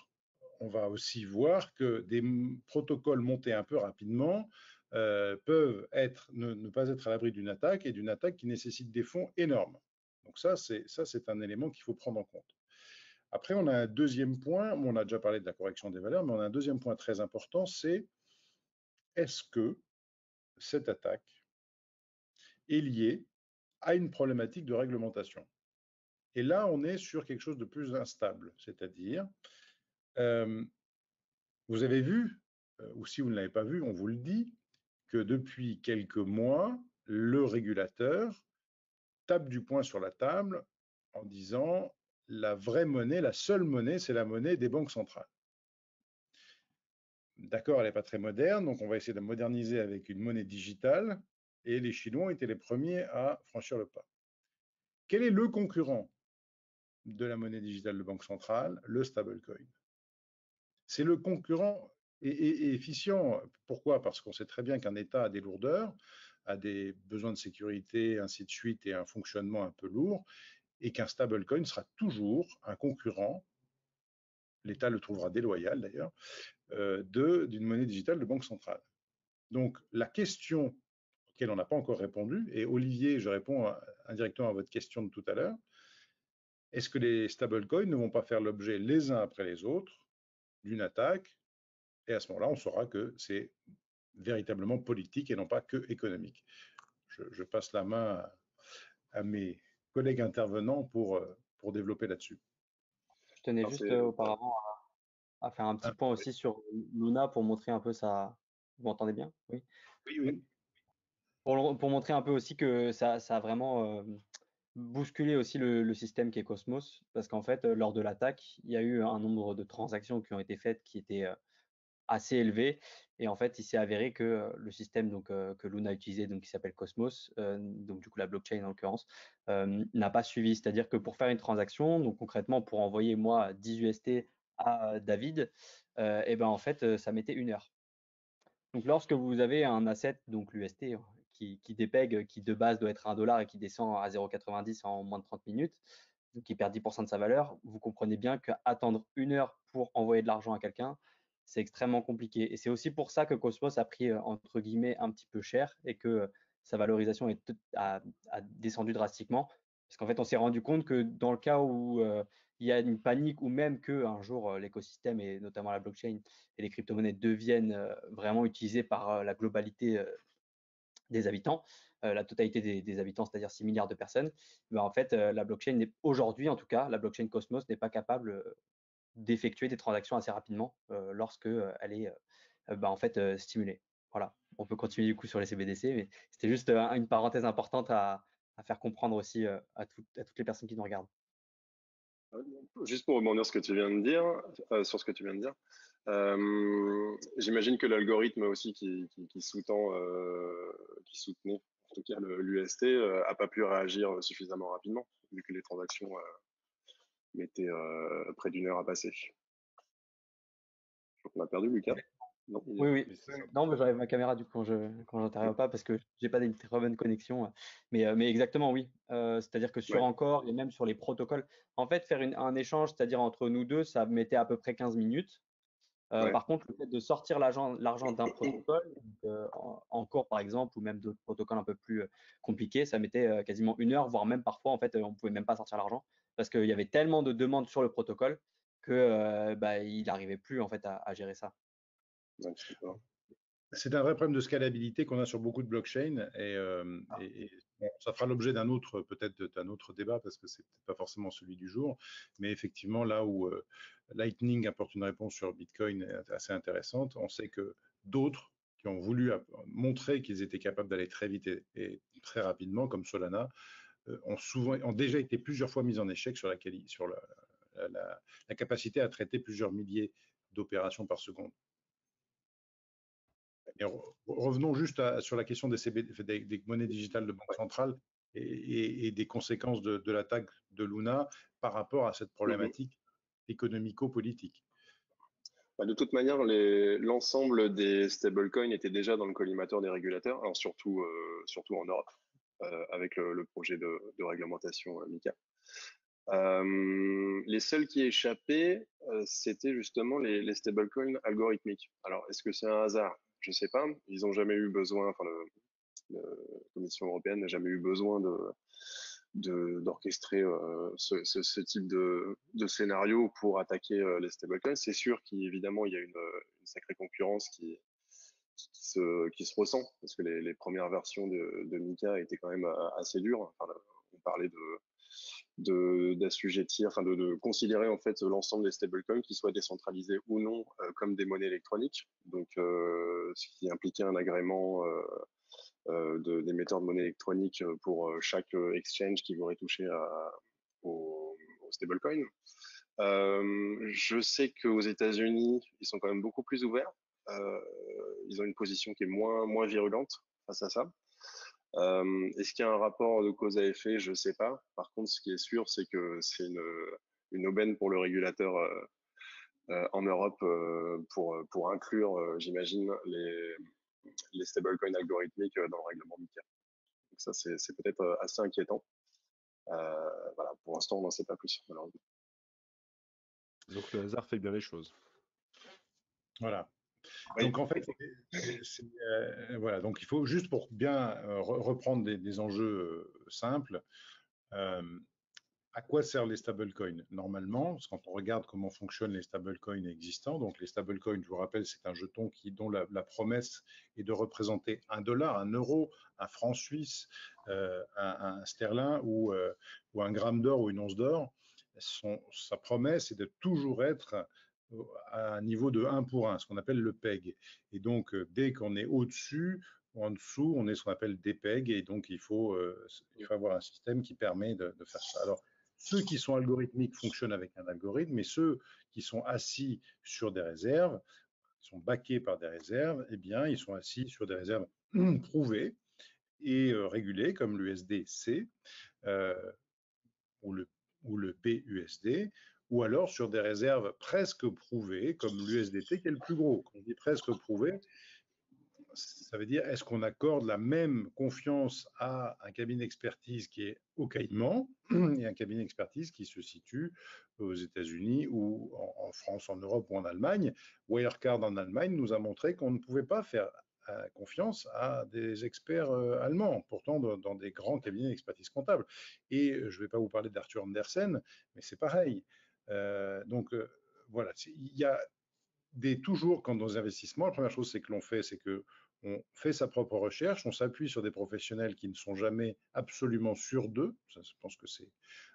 on va aussi voir que des protocoles montés un peu rapidement peuvent ne pas être à l'abri d'une attaque, et d'une attaque qui nécessite des fonds énormes. Donc ça, c'est un élément qu'il faut prendre en compte. Après, on a un deuxième point, on a déjà parlé de la correction des valeurs, mais on a un deuxième point très important, c'est est-ce que cette attaque est liée à une problématique de réglementation? Et là, on est sur quelque chose de plus instable, c'est-à-dire, vous avez vu, ou si vous ne l'avez pas vu, on vous le dit, que depuis quelques mois, le régulateur tape du poing sur la table en disant la vraie monnaie, la seule monnaie, c'est la monnaie des banques centrales. D'accord, elle n'est pas très moderne, donc on va essayer de moderniser avec une monnaie digitale, et les Chinois ont été les premiers à franchir le pas. Quel est le concurrent de la monnaie digitale de banque centrale? Le stablecoin. C'est le concurrent et efficient. Pourquoi? Parce qu'on sait très bien qu'un État a des lourdeurs, a des besoins de sécurité, ainsi de suite, et un fonctionnement un peu lourd, et qu'un stablecoin sera toujours un concurrent, l'État le trouvera déloyal d'ailleurs, d'une monnaie digitale de banque centrale. Donc la question auquel on n'a pas encore répondu, et Olivier, je réponds indirectement à votre question de tout à l'heure, est-ce que les stablecoins ne vont pas faire l'objet les uns après les autres d'une attaque? Et à ce moment-là, on saura que c'est véritablement politique et non pas que économique. Je passe la main à mes collègues intervenants pour développer là-dessus. Je tenais juste auparavant à faire un petit point aussi sur Luna pour montrer un peu ça. Vous m'entendez bien? Oui. Oui, oui. Pour montrer un peu aussi que ça a vraiment bousculé aussi le système qui est Cosmos, parce qu'en fait, lors de l'attaque, il y a eu un nombre de transactions qui ont été faites qui était assez élevé. Et en fait, il s'est avéré que le système donc, que Luna utilisait, donc, qui s'appelle Cosmos, donc du coup la blockchain en l'occurrence, n'a pas suivi. C'est-à-dire que pour faire une transaction, donc concrètement pour envoyer moi 10 UST à David, et ben en fait, ça mettait 1 heure. Donc lorsque vous avez un asset, donc l'UST, qui dépègue, qui de base doit être $1 et qui descend à 0,90 en moins de 30 minutes, donc qui perd 10% de sa valeur, vous comprenez bien qu'attendre 1 heure pour envoyer de l'argent à quelqu'un, c'est extrêmement compliqué. Et c'est aussi pour ça que Cosmos a pris entre guillemets un petit peu cher et que sa valorisation a descendu drastiquement. Parce qu'en fait, on s'est rendu compte que dans le cas où il y a une panique ou même qu'un jour l'écosystème et notamment la blockchain et les crypto-monnaies deviennent vraiment utilisées par la globalité des habitants, la totalité des habitants, c'est-à-dire 6 milliards de personnes, ben en fait, la blockchain aujourd'hui, en tout cas, la blockchain Cosmos n'est pas capable d'effectuer des transactions assez rapidement lorsque elle est en fait stimulée. Voilà. On peut continuer du coup sur les CBDC, mais c'était juste une parenthèse importante à faire comprendre aussi à toutes les personnes qui nous regardent. Juste pour rebondir sur ce que tu viens de dire, j'imagine que l'algorithme aussi qui soutenait en tout cas l'UST a pas pu réagir suffisamment rapidement vu que les transactions mettaient près d'1 heure à passer. Je crois qu'on a perdu Lucas. Non, oui. Non, mais j'arrive ma caméra du coup quand j'interviens pas parce que j'ai pas une très bonne connexion. Mais exactement, oui. C'est-à-dire que sur Encore et même sur les protocoles, en fait, faire un échange, c'est-à-dire entre nous deux, ça mettait à peu près 15 minutes. Par contre, le fait de sortir l'argent d'un protocole, Encore par exemple, ou même d'autres protocoles un peu plus compliqués, ça mettait quasiment 1 heure, voire même parfois, en fait, on pouvait même pas sortir l'argent parce qu'il y avait tellement de demandes sur le protocole que il n'arrivait plus en fait à gérer ça. C'est un vrai problème de scalabilité qu'on a sur beaucoup de blockchains et bon, ça fera l'objet peut-être d'un autre débat parce que c'est peut-être pas forcément celui du jour, mais effectivement là où Lightning apporte une réponse sur Bitcoin assez intéressante, on sait que d'autres qui ont voulu montrer qu'ils étaient capables d'aller très vite et très rapidement, comme Solana, ont déjà été plusieurs fois mis en échec sur la capacité à traiter plusieurs milliers d'opérations par seconde. Et revenons juste sur la question des monnaies digitales de banque centrale et des conséquences de l'attaque de Luna par rapport à cette problématique économico-politique. De toute manière, l'ensemble des stablecoins était déjà dans le collimateur des régulateurs, alors surtout en Europe, avec le projet de réglementation MiCA. Les seuls qui échappaient, c'était justement les stablecoins algorithmiques. Alors, est-ce que c'est un hasard? Je ne sais pas. Ils n'ont jamais eu besoin, enfin, la Commission européenne n'a jamais eu besoin d'orchestrer ce type de scénario pour attaquer les stablecoins. C'est sûr qu'évidemment, il y a une sacrée concurrence qui se ressent, parce que les premières versions de MiCA étaient quand même assez dures. Enfin, on parlait d'assujettir, enfin de considérer en fait l'ensemble des stablecoins, qu'ils soient décentralisés ou non, comme des monnaies électroniques. Donc, ce qui impliquait un agrément d'émetteurs de monnaie électronique pour chaque exchange qui voudrait toucher au stablecoin. Je sais qu'aux États-Unis, ils sont quand même beaucoup plus ouverts. Ils ont une position qui est moins virulente face à ça. Est-ce qu'il y a un rapport de cause à effet? Je ne sais pas. Par contre, ce qui est sûr, c'est que c'est une aubaine pour le régulateur en Europe pour inclure, j'imagine, les stablecoins algorithmiques dans le règlement MiCA. Donc ça, c'est peut-être assez inquiétant. Voilà, pour l'instant, on n'en sait pas plus, malheureusement. Donc le hasard fait bien les choses. Voilà. Oui. Donc en fait, voilà. Donc il faut juste, pour bien reprendre des enjeux simples, à quoi servent les stablecoins? Normalement, quand on regarde comment fonctionnent les stablecoins existants, donc les stablecoins, je vous rappelle, c'est un jeton dont la promesse est de représenter $1, €1, un franc suisse, un sterling ou un gramme d'or ou une once d'or. Sa promesse est de toujours être à un niveau de 1 pour 1, ce qu'on appelle le PEG. Et donc, dès qu'on est au-dessus ou en dessous, on est ce qu'on appelle des PEG, et donc il faut avoir un système qui permet de faire ça. Alors, ceux qui sont algorithmiques fonctionnent avec un algorithme, mais ceux qui sont assis sur des réserves, qui sont backés par des réserves, eh bien, ils sont assis sur des réserves prouvées et régulées, comme l'USDC ou le BUSD, ou alors sur des réserves presque prouvées, comme l'USDT, qui est le plus gros. Quand on dit presque prouvé, ça veut dire, est-ce qu'on accorde la même confiance à un cabinet d'expertise qui est au Caïman et un cabinet d'expertise qui se situe aux États-Unis ou en France, en Europe ou en Allemagne? Wirecard en Allemagne nous a montré qu'on ne pouvait pas faire confiance à des experts allemands, pourtant dans des grands cabinets d'expertise comptable. Et je ne vais pas vous parler d'Arthur Andersen, mais c'est pareil. Donc voilà, il y a toujours, quand dans les investissements, la première chose c'est que l'on fait, c'est que on fait sa propre recherche, on s'appuie sur des professionnels qui ne sont jamais absolument sûrs d'eux. Ça, je pense que c'est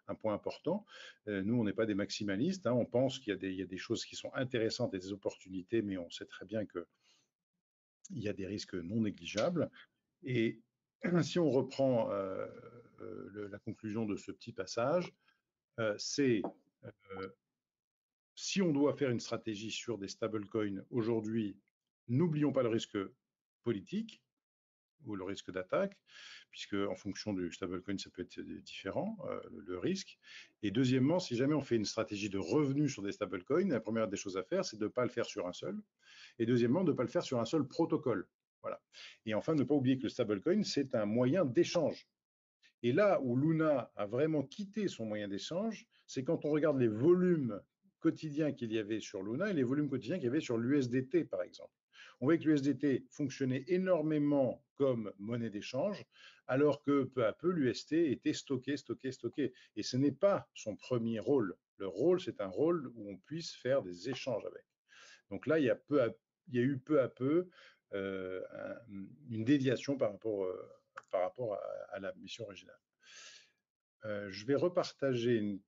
un point important. Nous, on n'est pas des maximalistes, hein. On pense qu'il y a des choses qui sont intéressantes et des opportunités, mais on sait très bien qu'il y a des risques non négligeables. Et si on reprend la conclusion de ce petit passage, c'est si on doit faire une stratégie sur des stablecoins aujourd'hui, n'oublions pas le risque politique ou le risque d'attaque, puisque en fonction du stablecoin, ça peut être différent, le risque. Et deuxièmement, si jamais on fait une stratégie de revenus sur des stablecoins, la première des choses à faire, c'est de ne pas le faire sur un seul. Et deuxièmement, de ne pas le faire sur un seul protocole. Voilà. Et enfin, ne pas oublier que le stablecoin, c'est un moyen d'échange. Et là où Luna a vraiment quitté son moyen d'échange, c'est quand on regarde les volumes quotidiens qu'il y avait sur Luna et les volumes quotidiens qu'il y avait sur l'USDT, par exemple. On voit que l'USDT fonctionnait énormément comme monnaie d'échange, alors que peu à peu, l'UST était stocké. Et ce n'est pas son premier rôle. Le rôle, c'est un rôle où on puisse faire des échanges avec. Donc là, il y a eu peu à peu une déviation par rapport à la mission originale. Je vais repartager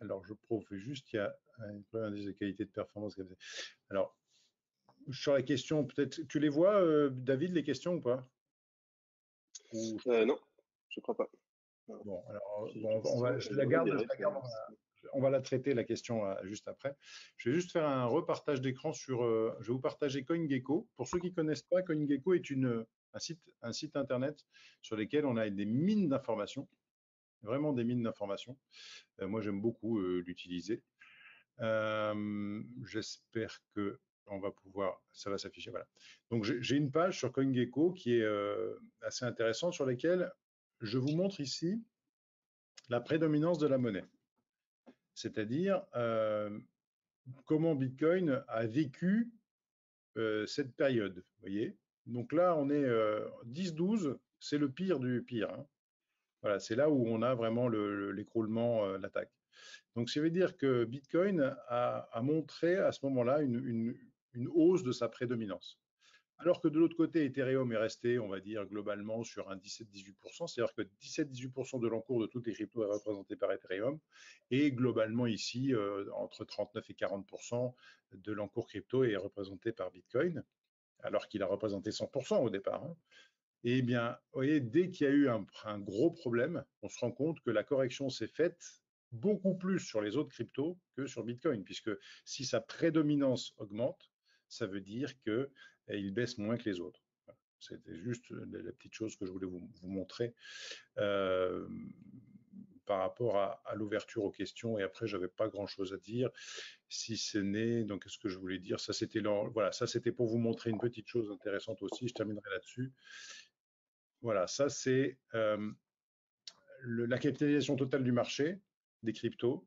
alors je prouve juste qu'il y a un problème des qualités de performance. Alors, sur la question, peut-être, tu les vois, David, les questions ou pas? Non, je crois pas. Alors, Bon, alors, j'ai bon, je elles la auraient garde, des réponses. on va la traiter, la question, juste après. Je vais juste faire un repartage d'écran sur, je vais vous partager CoinGecko. Pour ceux qui ne connaissent pas, CoinGecko est un site internet sur lequel on a des mines d'informations, vraiment des mines d'informations. Moi, j'aime beaucoup l'utiliser. J'espère que on va pouvoir, ça va s'afficher, voilà. Donc, j'ai une page sur CoinGecko qui est assez intéressante, sur laquelle je vous montre ici la prédominance de la monnaie. C'est-à-dire comment Bitcoin a vécu cette période. Vous voyez? Donc là, on est 10-12, c'est le pire du pire. Hein. Voilà, c'est là où on a vraiment l'écroulement, l'attaque. Donc, ça veut dire que Bitcoin a montré à ce moment-là une hausse de sa prédominance. Alors que de l'autre côté, Ethereum est resté, on va dire, globalement sur un 17-18%, c'est-à-dire que 17-18% de l'encours de toutes les cryptos est représenté par Ethereum, et globalement ici, entre 39 et 40% de l'encours crypto est représenté par Bitcoin, alors qu'il a représenté 100% au départ. Hein. Eh bien, vous voyez, dès qu'il y a eu un gros problème, on se rend compte que la correction s'est faite beaucoup plus sur les autres cryptos que sur Bitcoin, puisque si sa prédominance augmente, ça veut dire qu'il baisse moins que les autres. C'était juste la petite chose que je voulais vous montrer par rapport à l'ouverture aux questions. Et après, j'avais pas grand-chose à dire, si ce n'est, donc, ce que je voulais dire, ça c'était voilà, ça c'était pour vous montrer une petite chose intéressante aussi. Je terminerai là-dessus. Voilà, ça c'est la capitalisation totale du marché des cryptos.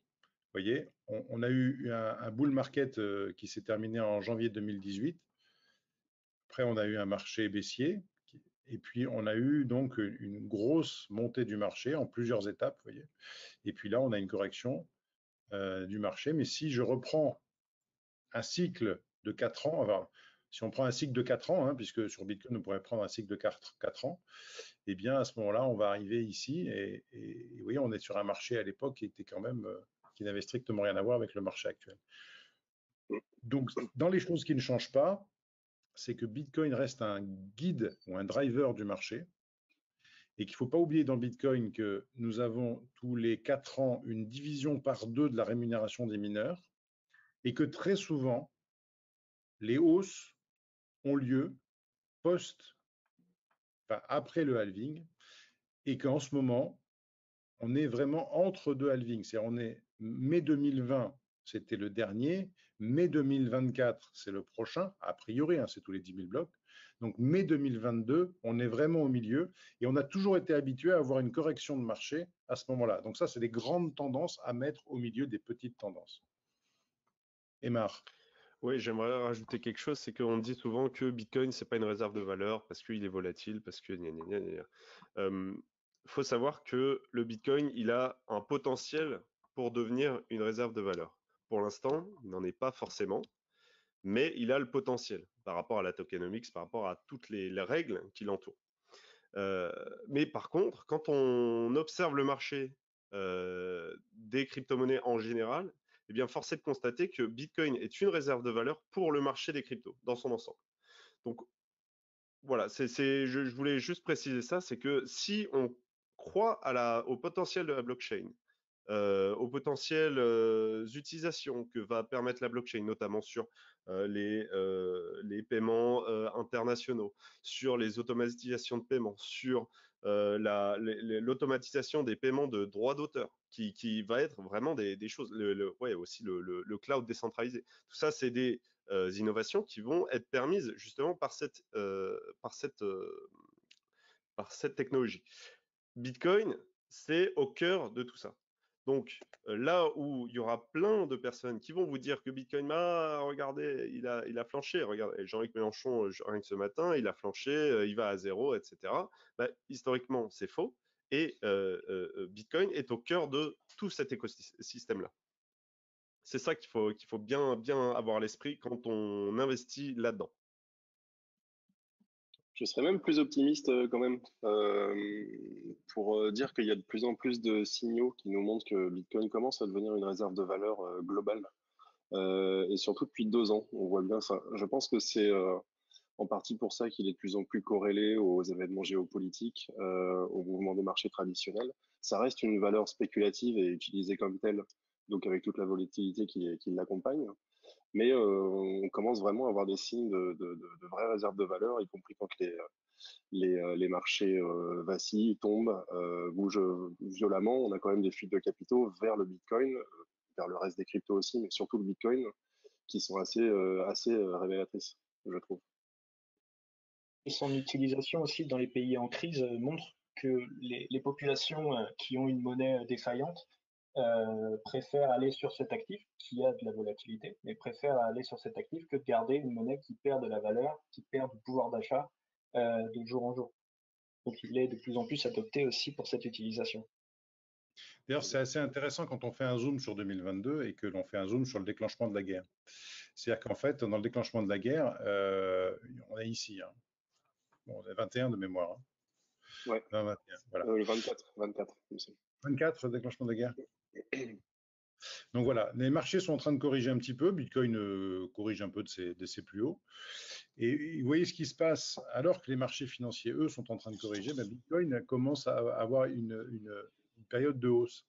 Vous voyez, on a eu un bull market qui s'est terminé en janvier 2018. Après, on a eu un marché baissier. Et puis, on a eu donc une grosse montée du marché en plusieurs étapes. Vous voyez. Et puis là, on a une correction du marché. Mais si je reprends un cycle de 4 ans, enfin, si on prend un cycle de 4 ans, hein, puisque sur Bitcoin, on pourrait prendre un cycle de 4 ans, eh bien, à ce moment-là, on va arriver ici. Et oui, on est sur un marché à l'époque qui était quand même, qui n'avait strictement rien à voir avec le marché actuel. Donc, dans les choses qui ne changent pas, c'est que Bitcoin reste un guide ou un driver du marché et qu'il ne faut pas oublier dans Bitcoin que nous avons tous les 4 ans une division par 2 de la rémunération des mineurs et que très souvent, les hausses ont lieu après le halving et qu'en ce moment, on est vraiment entre deux halvings. C'est-à-dire on est mai 2020, c'était le dernier, mai 2024, c'est le prochain, a priori, hein, c'est tous les 10 000 blocs. Donc mai 2022, on est vraiment au milieu et on a toujours été habitué à avoir une correction de marché à ce moment-là. Donc ça, c'est des grandes tendances à mettre au milieu des petites tendances. Emar. Oui, j'aimerais rajouter quelque chose, c'est qu'on dit souvent que Bitcoin, c'est pas une réserve de valeur parce qu'il est volatile, parce que faut savoir que le Bitcoin, il a un potentiel pour devenir une réserve de valeur. Pour l'instant, il n'en est pas forcément, mais il a le potentiel par rapport à la tokenomics, par rapport à toutes les règles qui l'entourent. Mais par contre, quand on observe le marché des crypto-monnaies en général, eh bien, force est de constater que Bitcoin est une réserve de valeur pour le marché des cryptos dans son ensemble. Donc, voilà, je voulais juste préciser ça, c'est que si on croit au potentiel de la blockchain, aux potentielles utilisations que va permettre la blockchain, notamment sur les paiements internationaux, sur les automatisations de paiement, sur l'automatisation des paiements de droits d'auteur, qui va être vraiment des choses, aussi le cloud décentralisé. Tout ça, c'est des innovations qui vont être permises justement par cette technologie. Bitcoin, c'est au cœur de tout ça. Donc là où il y aura plein de personnes qui vont vous dire que Bitcoin, regardez, il a flanché. Regardez, Jean-Luc Mélenchon, rien que ce matin, il a flanché, il va à zéro, etc. Historiquement, c'est faux. Et Bitcoin est au cœur de tout cet écosystème-là. C'est ça qu'il faut bien avoir à l'esprit quand on investit là-dedans. Je serais même plus optimiste quand même pour dire qu'il y a de plus en plus de signaux qui nous montrent que Bitcoin commence à devenir une réserve de valeur globale. et surtout depuis 2 ans. On voit bien ça. Je pense que c'est en partie pour ça qu'il est de plus en plus corrélé aux événements géopolitiques, aux mouvements des marchés traditionnels. Ça reste une valeur spéculative et utilisée comme telle, donc avec toute la volatilité qui l'accompagne. Mais on commence vraiment à avoir des signes de vraies réserves de valeur, y compris quand les marchés vacillent, tombent, bougent violemment. On a quand même des fuites de capitaux vers le Bitcoin, vers le reste des cryptos aussi, mais surtout le Bitcoin, qui sont assez révélatrices, je trouve. Et son utilisation aussi dans les pays en crise montre que les populations qui ont une monnaie défaillante préfèrent aller sur cet actif qui a de la volatilité, mais préfèrent aller sur cet actif que de garder une monnaie qui perd de la valeur, qui perd du pouvoir d'achat de jour en jour. Donc il est de plus en plus adopté aussi pour cette utilisation. D'ailleurs, c'est assez intéressant quand on fait un zoom sur 2022 et que l'on fait un zoom sur le déclenchement de la guerre. C'est-à-dire qu'en fait, dans le déclenchement de la guerre, on est ici. Hein. Bon, on est 21 de mémoire. Hein. Ouais. 20, 21, voilà. Le 24, il me semble. 24, le déclenchement de la guerre. Donc voilà, les marchés sont en train de corriger un petit peu. Bitcoin corrige un peu de ses plus hauts. Et vous voyez ce qui se passe, alors que les marchés financiers, eux, sont en train de corriger, ben Bitcoin commence à avoir une période de hausse.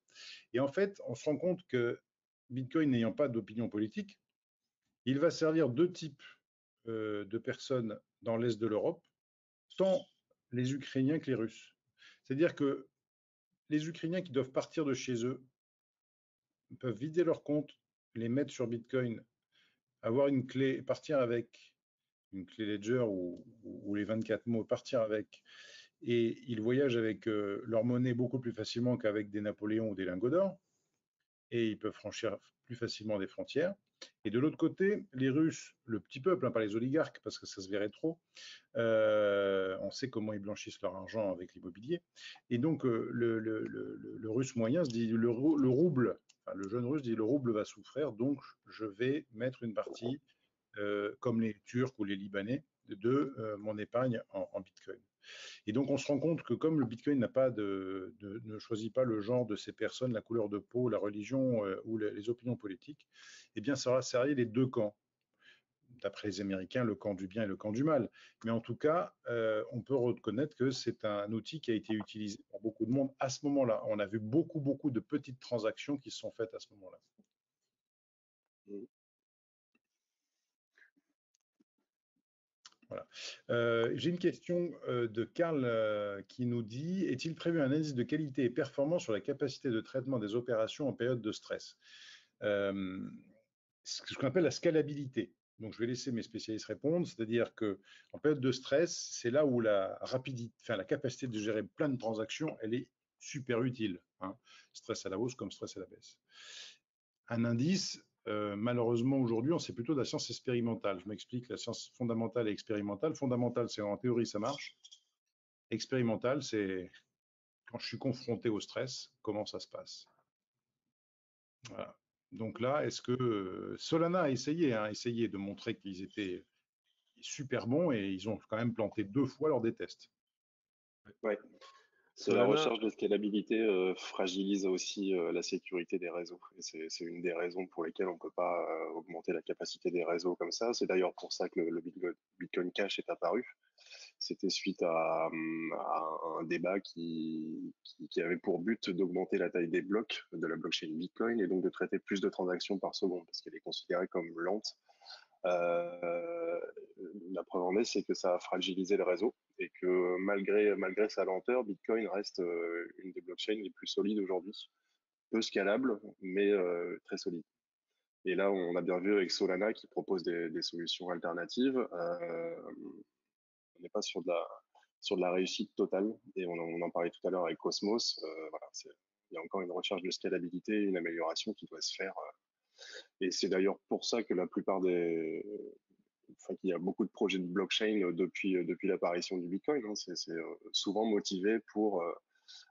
Et en fait, on se rend compte que Bitcoin n'ayant pas d'opinion politique, il va servir deux types de personnes dans l'Est de l'Europe, tant les Ukrainiens que les Russes. C'est-à-dire que les Ukrainiens qui doivent partir de chez eux peuvent vider leur compte, les mettre sur Bitcoin, avoir une clé, partir avec une clé Ledger ou les 24 mots, partir avec, et ils voyagent avec leur monnaie beaucoup plus facilement qu'avec des Napoléons ou des lingots d'or, et ils peuvent franchir plus facilement des frontières. Et de l'autre côté, les Russes, le petit peuple, hein, pas les oligarques, parce que ça se verrait trop, on sait comment ils blanchissent leur argent avec l'immobilier. Et donc, le Russe moyen se dit, le rouble, enfin, le jeune Russe dit, le rouble va souffrir, donc je vais mettre une partie, comme les Turcs ou les Libanais, de mon épargne en Bitcoin. Et donc, on se rend compte que comme le Bitcoin ne choisit pas le genre de ces personnes, la couleur de peau, la religion ou les opinions politiques, eh bien, ça aura servi les deux camps. D'après les Américains, le camp du bien et le camp du mal. Mais en tout cas, on peut reconnaître que c'est un outil qui a été utilisé par beaucoup de monde à ce moment-là. On a vu beaucoup de petites transactions qui se sont faites à ce moment-là. Voilà. J'ai une question de Karl qui nous dit: est-il prévu un indice de qualité et performance sur la capacité de traitement des opérations en période de stress? Ce qu'on appelle la scalabilité. Donc, je vais laisser mes spécialistes répondre, c'est-à-dire que en période de stress, c'est là où la rapidité, enfin la capacité de gérer plein de transactions, elle est super utile. Hein. Stress à la hausse comme stress à la baisse. Un indice, malheureusement aujourd'hui, on sait plutôt de la science expérimentale. Je m'explique, la science fondamentale et expérimentale. Fondamentale, c'est en théorie, ça marche. Expérimentale, c'est quand je suis confronté au stress, comment ça se passe. Voilà. Donc là, est-ce que Solana a essayé de montrer qu'ils étaient super bons et ils ont quand même planté 2 fois lors des tests. Ouais. Solana... La recherche de scalabilité fragilise aussi la sécurité des réseaux. Et c'est une des raisons pour lesquelles on ne peut pas augmenter la capacité des réseaux comme ça. C'est d'ailleurs pour ça que le Bitcoin Cash est apparu. C'était suite à un débat qui avait pour but d'augmenter la taille des blocs de la blockchain Bitcoin et donc de traiter plus de transactions par seconde parce qu'elle est considérée comme lente. La preuve en est, c'est que ça a fragilisé le réseau et que malgré sa lenteur, Bitcoin reste une des blockchains les plus solides aujourd'hui. Peu scalable, mais très solide. Et là, on a bien vu avec Solana qui propose des solutions alternatives. On n'est pas sur de la réussite totale. Et on en parlait tout à l'heure avec Cosmos. Voilà, il y a encore une recherche de scalabilité, une amélioration qui doit se faire. Et c'est d'ailleurs pour ça que la plupart qu'il y a beaucoup de projets de blockchain depuis l'apparition du Bitcoin. Hein. C'est souvent motivé pour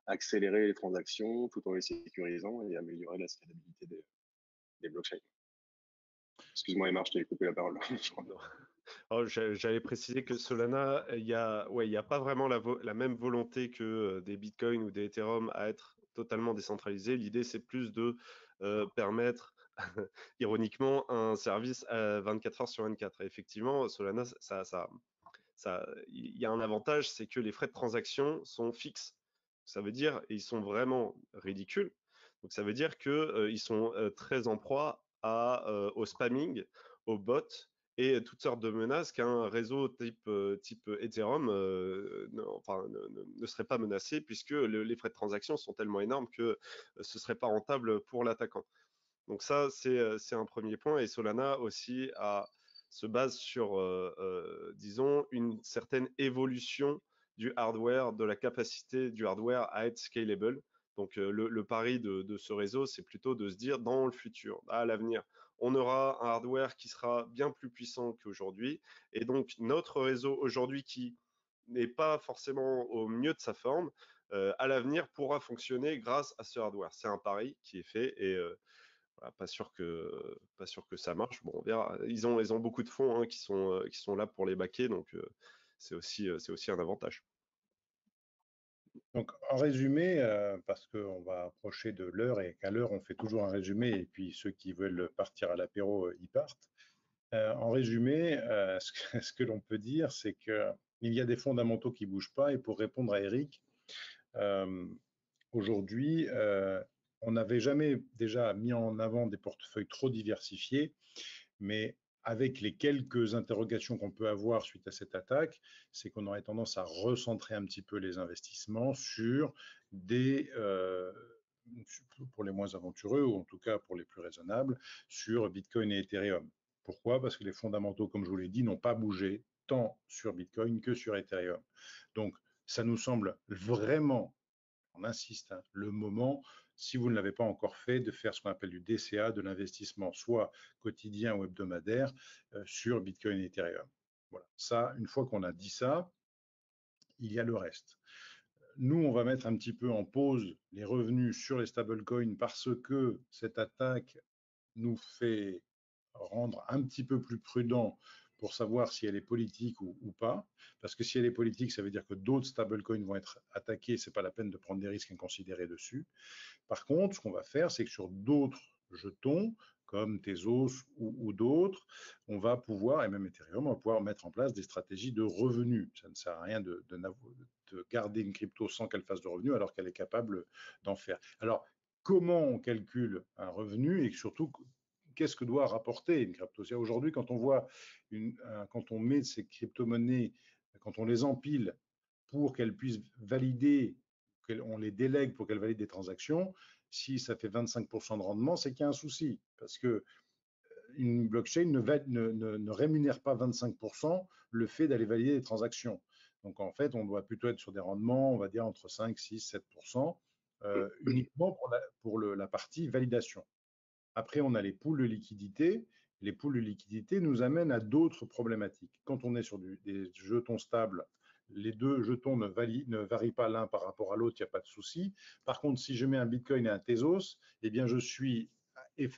accélérer les transactions tout en les sécurisant et améliorer la scalabilité des blockchains. Excuse-moi, Emma, je t'ai coupé la parole. Alors, j'allais préciser que Solana, il y a pas vraiment la même volonté que des Bitcoin ou des Ethereum à être totalement décentralisés. L'idée, c'est plus de permettre ironiquement, un service 24 heures sur 24. Et effectivement, Solana, il y a un avantage, c'est que les frais de transaction sont fixes. Ça veut dire, ils sont vraiment ridicules. Donc ça veut dire qu'ils sont très en proie au spamming, aux bots et toutes sortes de menaces qu'un réseau type Ethereum ne serait pas menacé, puisque les frais de transaction sont tellement énormes que ce serait pas rentable pour l'attaquant. Donc ça, c'est un premier point. Et Solana aussi se base sur, disons, une certaine évolution du hardware, de la capacité du hardware à être scalable. Donc le pari de ce réseau, c'est plutôt de se dire, dans le futur, à l'avenir, on aura un hardware qui sera bien plus puissant qu'aujourd'hui. Et donc notre réseau aujourd'hui, qui n'est pas forcément au mieux de sa forme, à l'avenir pourra fonctionner grâce à ce hardware. C'est un pari qui est fait, et voilà, pas sûr que ça marche. Bon, on verra. Ils ont beaucoup de fonds, hein, qui sont là pour les backer, donc c'est aussi un avantage. Donc, en résumé, parce qu'on va approcher de l'heure et qu'à l'heure, on fait toujours un résumé, et puis ceux qui veulent partir à l'apéro, y partent. En résumé, ce que l'on peut dire, c'est qu'il y a des fondamentaux qui ne bougent pas. Et pour répondre à Eric, aujourd'hui, on n'avait jamais déjà mis en avant des portefeuilles trop diversifiés, mais avec les quelques interrogations qu'on peut avoir suite à cette attaque, c'est qu'on aurait tendance à recentrer un petit peu les investissements sur pour les moins aventureux, ou en tout cas pour les plus raisonnables, sur Bitcoin et Ethereum. Pourquoi? Parce que les fondamentaux, comme je vous l'ai dit, n'ont pas bougé tant sur Bitcoin que sur Ethereum. Donc, ça nous semble vraiment, on insiste, hein, le moment, si vous ne l'avez pas encore fait, de faire ce qu'on appelle du DCA, de l'investissement soit quotidien ou hebdomadaire, sur Bitcoin et Ethereum. Voilà. Ça, une fois qu'on a dit ça, il y a le reste. Nous, on va mettre un petit peu en pause les revenus sur les stablecoins, parce que cette attaque nous fait rendre un petit peu plus prudent pour savoir si elle est politique ou pas. Parce que si elle est politique, ça veut dire que d'autres stablecoins vont être attaqués. C'est pas la peine de prendre des risques inconsidérés dessus. Par contre, ce qu'on va faire, c'est que sur d'autres jetons, comme Tezos ou d'autres, on va pouvoir, et même Ethereum, on va pouvoir mettre en place des stratégies de revenus. Ça ne sert à rien de garder une crypto sans qu'elle fasse de revenus, alors qu'elle est capable d'en faire. Alors, comment on calcule un revenu, et surtout, qu'est-ce que doit rapporter une crypto? Aujourd'hui, quand on voit quand on met ces crypto-monnaies, quand on les empile pour qu'elles puissent valider, on les délègue pour qu'elles valident des transactions, si ça fait 25% de rendement, c'est qu'il y a un souci. Parce que une blockchain ne rémunère pas 25% le fait d'aller valider des transactions. Donc en fait, on doit plutôt être sur des rendements, on va dire entre 5, 6, 7%, uniquement pour la partie validation. Après, on a les pools de liquidité. Les pools de liquidité nous amènent à d'autres problématiques. Quand on est sur des jetons stables, les deux jetons ne varient pas l'un par rapport à l'autre, il n'y a pas de souci. Par contre, si je mets un Bitcoin et un Tezos, eh bien, je suis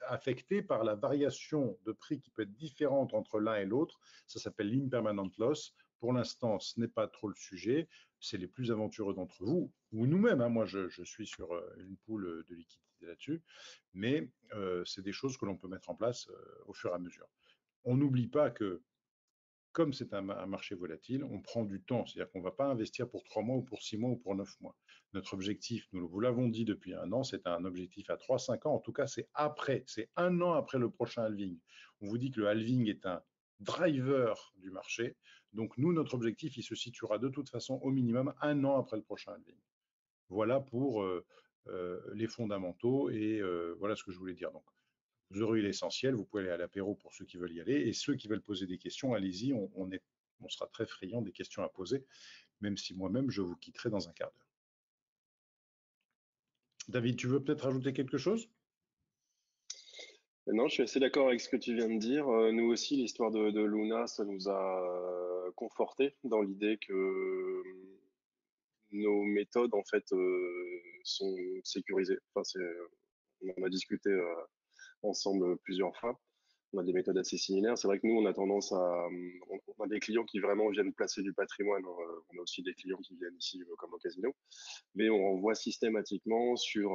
affecté par la variation de prix qui peut être différente entre l'un et l'autre. Ça s'appelle l'impermanent loss. Pour l'instant, ce n'est pas trop le sujet. C'est les plus aventureux d'entre vous, ou nous-mêmes, hein. Moi, je suis sur une pool de liquidité là-dessus, mais c'est des choses que l'on peut mettre en place au fur et à mesure. On n'oublie pas que, comme c'est un marché volatile, on prend du temps. C'est-à-dire qu'on ne va pas investir pour 3 mois ou pour 6 mois ou pour 9 mois. Notre objectif, nous vous l'avons dit depuis un an, c'est un objectif à 3-5 ans. En tout cas, c'est un an après le prochain halving. On vous dit que le halving est un driver du marché. Donc nous, notre objectif, il se situera de toute façon au minimum un an après le prochain halving. Voilà pour les fondamentaux, et voilà ce que je voulais dire. Donc, vous aurez eu l'essentiel. Vous pouvez aller à l'apéro pour ceux qui veulent y aller, et ceux qui veulent poser des questions, allez-y. On sera très friand des questions à poser, même si moi-même je vous quitterai dans un quart d'heure. David, tu veux peut-être rajouter quelque chose? Non, je suis assez d'accord avec ce que tu viens de dire. Nous aussi, l'histoire de Luna, ça nous a confortés dans l'idée que nos méthodes, en fait, sont sécurisées. Enfin, on en a discuté ensemble plusieurs fois. On a des méthodes assez similaires. C'est vrai que nous, on a tendance on a des clients qui vraiment viennent placer du patrimoine. On a aussi des clients qui viennent ici comme au casino. Mais on renvoie systématiquement sur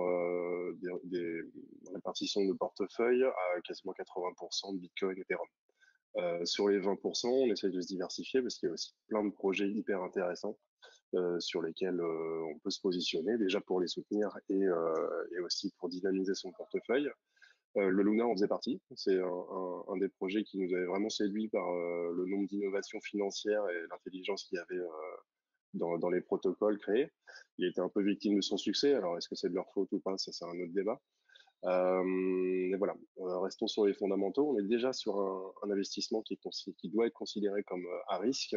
répartition de portefeuille à quasiment 80% de Bitcoin et Ethereum. Sur les 20%, on essaye de se diversifier parce qu'il y a aussi plein de projets hyper intéressants sur lesquels on peut se positionner, déjà pour les soutenir et aussi pour dynamiser son portefeuille. Le Luna en faisait partie. C'est un des projets qui nous avait vraiment séduit par le nombre d'innovations financières et l'intelligence qu'il y avait dans les protocoles créés. Il était un peu victime de son succès. Alors, est-ce que c'est de leur faute ou pas? Ça, c'est un autre débat. Mais voilà, restons sur les fondamentaux. On est déjà sur un investissement qui doit être considéré comme à risque.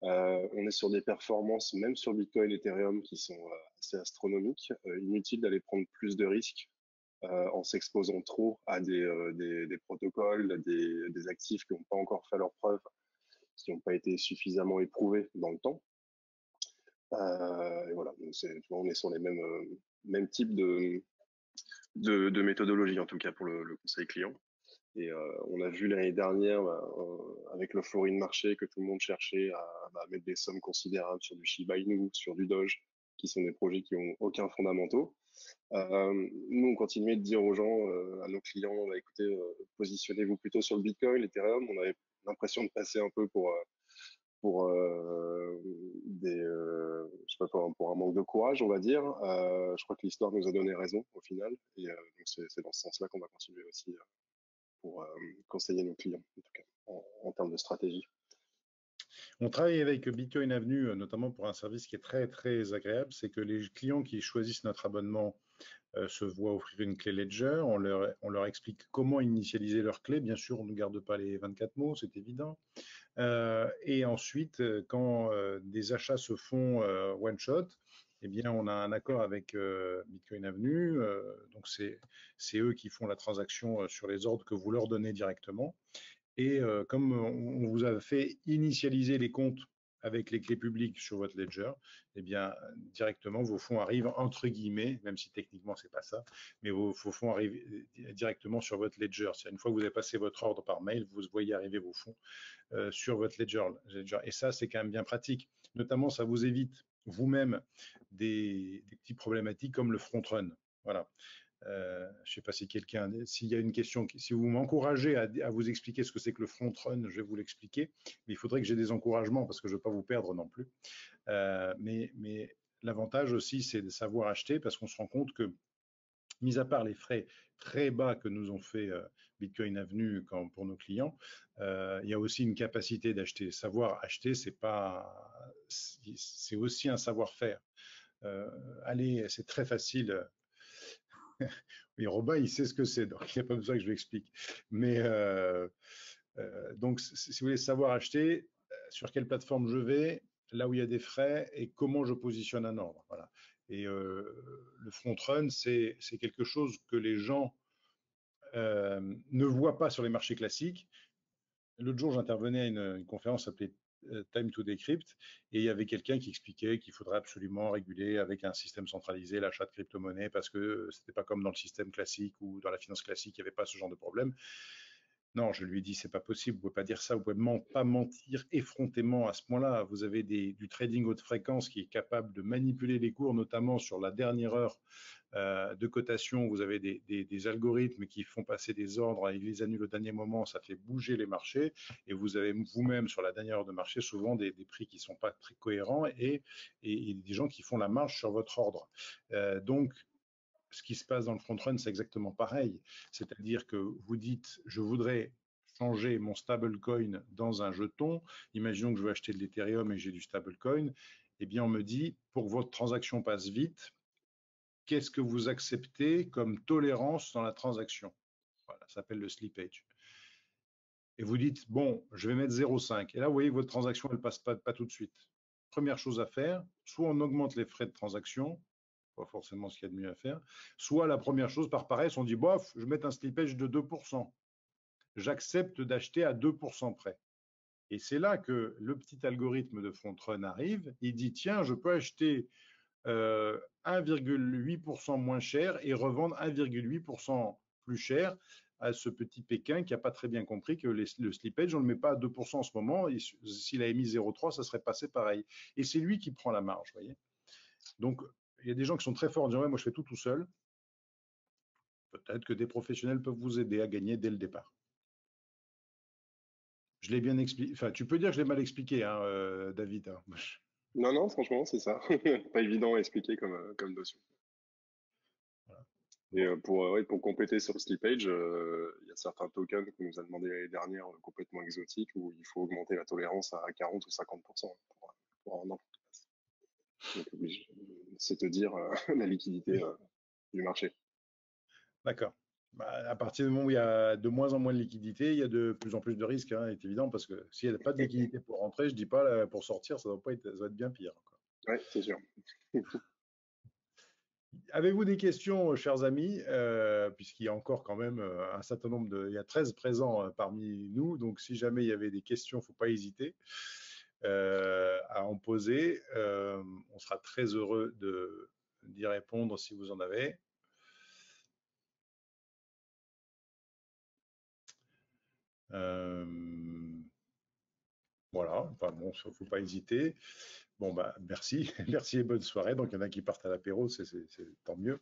On est sur des performances, même sur Bitcoin et Ethereum, qui sont assez astronomiques. Inutile d'aller prendre plus de risques en s'exposant trop à des protocoles, des actifs qui n'ont pas encore fait leurs preuves, qui n'ont pas été suffisamment éprouvés dans le temps. Et voilà, on est sur les mêmes types de méthodologie, en tout cas pour le conseil client. Et on a vu l'année dernière, avec l'euphorie de marché, que tout le monde cherchait à mettre des sommes considérables sur du Shiba Inu, sur du Doge, qui sont des projets qui n'ont aucun fondamentaux. Nous, on continuait de dire aux gens, à nos clients, bah, écoutez, positionnez-vous plutôt sur le Bitcoin, l'Ethereum. On avait l'impression de passer un peu pour je sais pas, pour un manque de courage, on va dire. Je crois que l'histoire nous a donné raison au final, et donc c'est dans ce sens-là qu'on va continuer aussi pour conseiller nos clients, en tout cas, en termes de stratégie. On travaille avec Bitcoin Avenue, notamment pour un service qui est très, très agréable, c'est que les clients qui choisissent notre abonnement se voient offrir une clé Ledger. On leur explique comment initialiser leur clé. Bien sûr, on ne garde pas les 24 mots, c'est évident. Et ensuite, quand des achats se font one shot, eh bien, on a un accord avec Bitcoin Avenue. Donc, c'est eux qui font la transaction sur les ordres que vous leur donnez directement. Et comme on vous a fait initialiser les comptes avec les clés publiques sur votre ledger, eh bien, directement, vos fonds arrivent, entre guillemets, même si techniquement, c'est pas ça, mais vos fonds arrivent directement sur votre ledger. C'est une fois que vous avez passé votre ordre par mail, vous voyez arriver vos fonds sur votre ledger. Et ça, c'est quand même bien pratique. Notamment, ça vous évite vous-même des petites problématiques comme le front run. Voilà. Je ne sais pas si s'il y a une question, si vous m'encouragez à vous expliquer ce que c'est que le front run, je vais vous l'expliquer. Mais il faudrait que j'ai des encouragements parce que je ne veux pas vous perdre non plus. Mais l'avantage aussi, c'est de savoir acheter parce qu'on se rend compte que, mis à part les frais très bas que nous ont fait Bitcoin Avenue pour nos clients, il y a aussi une capacité d'acheter. Savoir acheter, c'est aussi un savoir-faire. Allez, c'est très facile. Oui, Robin, il sait ce que c'est, donc il n'y a pas besoin que je lui explique. Mais donc, si vous voulez savoir acheter, sur quelle plateforme je vais, là où il y a des frais et comment je positionne un ordre. Voilà. Et le front run, c'est quelque chose que les gens ne voient pas sur les marchés classiques. L'autre jour, j'intervenais à une conférence appelée Time to Decrypt, et il y avait quelqu'un qui expliquait qu'il faudrait absolument réguler avec un système centralisé l'achat de crypto-monnaies parce que c'était pas comme dans le système classique ou dans la finance classique, il n'y avait pas ce genre de problème. Non, je lui ai dit, c'est pas possible, vous pouvez pas dire ça, vous pouvez pas mentir effrontément à ce point-là. Vous avez du trading haute fréquence qui est capable de manipuler les cours, notamment sur la dernière heure de cotation. Vous avez des algorithmes qui font passer des ordres et ils les annulent au dernier moment, ça fait bouger les marchés. Et vous avez vous-même sur la dernière heure de marché souvent des prix qui sont pas très cohérents et des gens qui font la marge sur votre ordre. Donc, ce qui se passe dans le front run, c'est exactement pareil. C'est-à-dire que vous dites, je voudrais changer mon stablecoin dans un jeton. Imaginons que je veux acheter de l'Ethereum et j'ai du stablecoin. Eh bien, on me dit, pour que votre transaction passe vite, qu'est-ce que vous acceptez comme tolérance dans la transaction? Voilà, ça s'appelle le slippage. Et vous dites, bon, je vais mettre 0,5. Et là, vous voyez que votre transaction, elle ne passe pas tout de suite. Première chose à faire, soit on augmente les frais de transaction, pas forcément ce qu'il y a de mieux à faire, soit la première chose, par paresse, on dit, bof, je vais mettre un slippage de 2%. J'accepte d'acheter à 2% près. Et c'est là que le petit algorithme de front run arrive, il dit, tiens, je peux acheter 1,8% moins cher et revendre 1,8% plus cher à ce petit Pékin qui n'a pas très bien compris que le slippage, on ne le met pas à 2% en ce moment. S'il avait mis 0,3, ça serait passé pareil. Et c'est lui qui prend la marge, voyez. Donc, il y a des gens qui sont très forts en disant, ouais, moi je fais tout seul. peut-être que des professionnels peuvent vous aider à gagner dès le départ. Je l'ai bien expliqué. Enfin, tu peux dire que je l'ai mal expliqué, hein, David, hein. Non, non, franchement, c'est ça. Pas évident à expliquer comme notion. Voilà. Et ouais, pour compléter sur le slippage, il y a certains tokens qu'on nous a demandé l'année dernière complètement exotiques où il faut augmenter la tolérance à 40 ou 50% pour avoir n'importe quoi. Donc, oui, c'est te dire la liquidité du marché. D'accord. Bah, à partir du moment où il y a de moins en moins de liquidité, il y a de plus en plus de risques, hein, c'est évident, parce que s'il n'y a pas de liquidité pour rentrer, je dis pas là, pour sortir, ça va être bien pire, quoi. Ouais, c'est sûr. Avez-vous des questions, chers amis, puisqu'il y a encore quand même un certain nombre il y a 13 présents parmi nous, donc si jamais il y avait des questions, il ne faut pas hésiter à en poser. On sera très heureux d'y répondre si vous en avez. Voilà, enfin bon, il ne faut pas hésiter. Bon, bah, merci, merci et bonne soirée. Donc, il y en a qui partent à l'apéro, c'est tant mieux.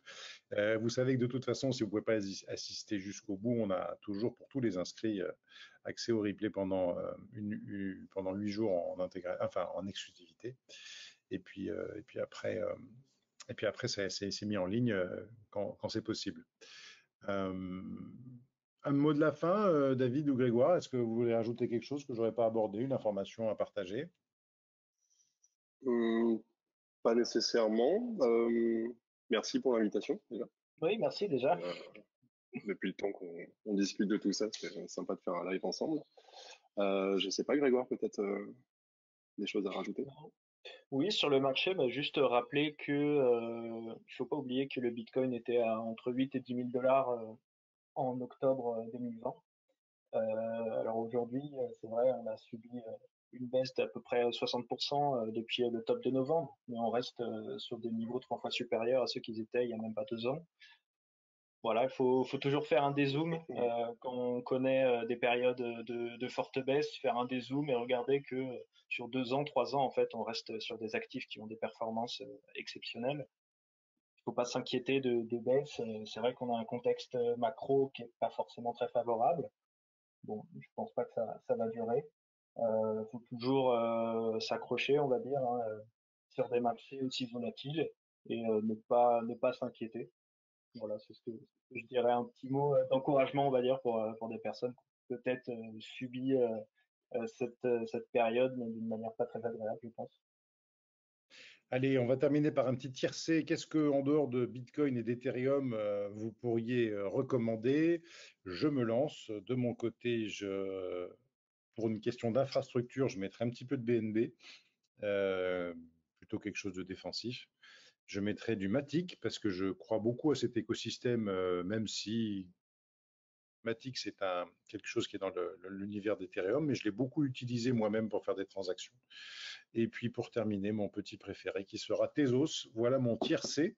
Vous savez que de toute façon, si vous ne pouvez pas assister jusqu'au bout, on a toujours pour tous les inscrits accès au replay pendant 8 jours en exclusivité. Et puis après, c'est mis en ligne quand c'est possible. Un mot de la fin, David ou Grégoire, est-ce que vous voulez ajouter quelque chose que je n'aurais pas abordé, une information à partager? Pas nécessairement. Merci pour l'invitation, déjà. Oui, merci déjà. Depuis le temps qu'on discute de tout ça, c'est sympa de faire un live ensemble. Je sais pas, Grégoire, peut-être des choses à rajouter? Oui, sur le marché, bah, juste rappeler que il faut pas oublier que le Bitcoin était à entre 8 et 10 000 dollars en octobre 2020. Alors aujourd'hui, c'est vrai, on a subi une baisse d'à peu près 60% depuis le top de novembre, mais on reste sur des niveaux 3 fois supérieurs à ceux qu'ils étaient il y a même pas 2 ans. Voilà, il faut toujours faire un dézoom quand on connaît des périodes de forte baisse, faire un dézoom et regarder que sur 2 ans, 3 ans, en fait, on reste sur des actifs qui ont des performances exceptionnelles. Il faut pas s'inquiéter de baisse. C'est vrai qu'on a un contexte macro qui est pas forcément très favorable. Bon, je pense pas que ça va durer. Faut toujours s'accrocher, on va dire, hein, sur des marchés aussi volatiles et ne pas s'inquiéter. Voilà, c'est ce que je dirais, un petit mot d'encouragement, on va dire, pour des personnes qui ont peut-être subi cette période, mais d'une manière pas très agréable, je pense. Allez, on va terminer par un petit tiercé. Qu'est-ce que, en dehors de Bitcoin et d'Ethereum, vous pourriez recommander? Je me lance. De mon côté, pour une question d'infrastructure, je mettrai un petit peu de BNB, plutôt quelque chose de défensif. Je mettrai du Matic parce que je crois beaucoup à cet écosystème, même si Matic c'est quelque chose qui est dans l'univers d'Ethereum, mais je l'ai beaucoup utilisé moi-même pour faire des transactions. Et puis pour terminer, mon petit préféré qui sera Tezos. Voilà mon tiercé.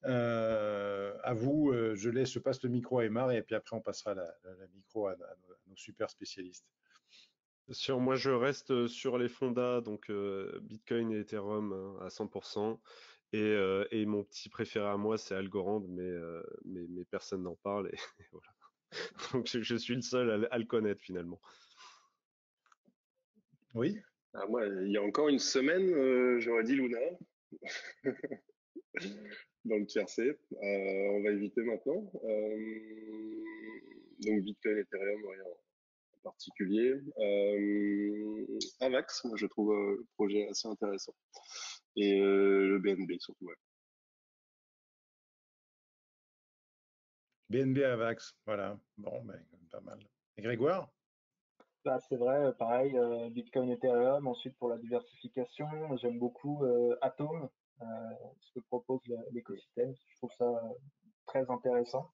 À vous, je passe le micro à Emar et puis après on passera la micro à nos super spécialistes. Moi, je reste sur les fondas, donc Bitcoin et Ethereum à 100%. Et mon petit préféré à moi, c'est Algorand, mais personne n'en parle. Et voilà. Donc je suis le seul à le connaître finalement. Oui. Moi, il y a encore une semaine, j'aurais dit Luna dans le tiercé. On va éviter maintenant. Donc Bitcoin, Ethereum, rien en particulier. Avax, moi je trouve le projet assez intéressant. Et le BNB surtout, ouais. BNB Avax, voilà. Bon, ben, pas mal. Et Grégoire? Bah, c'est vrai, pareil, Bitcoin, Ethereum. Ensuite, pour la diversification, j'aime beaucoup Atom, ce que propose l'écosystème. Je trouve ça très intéressant.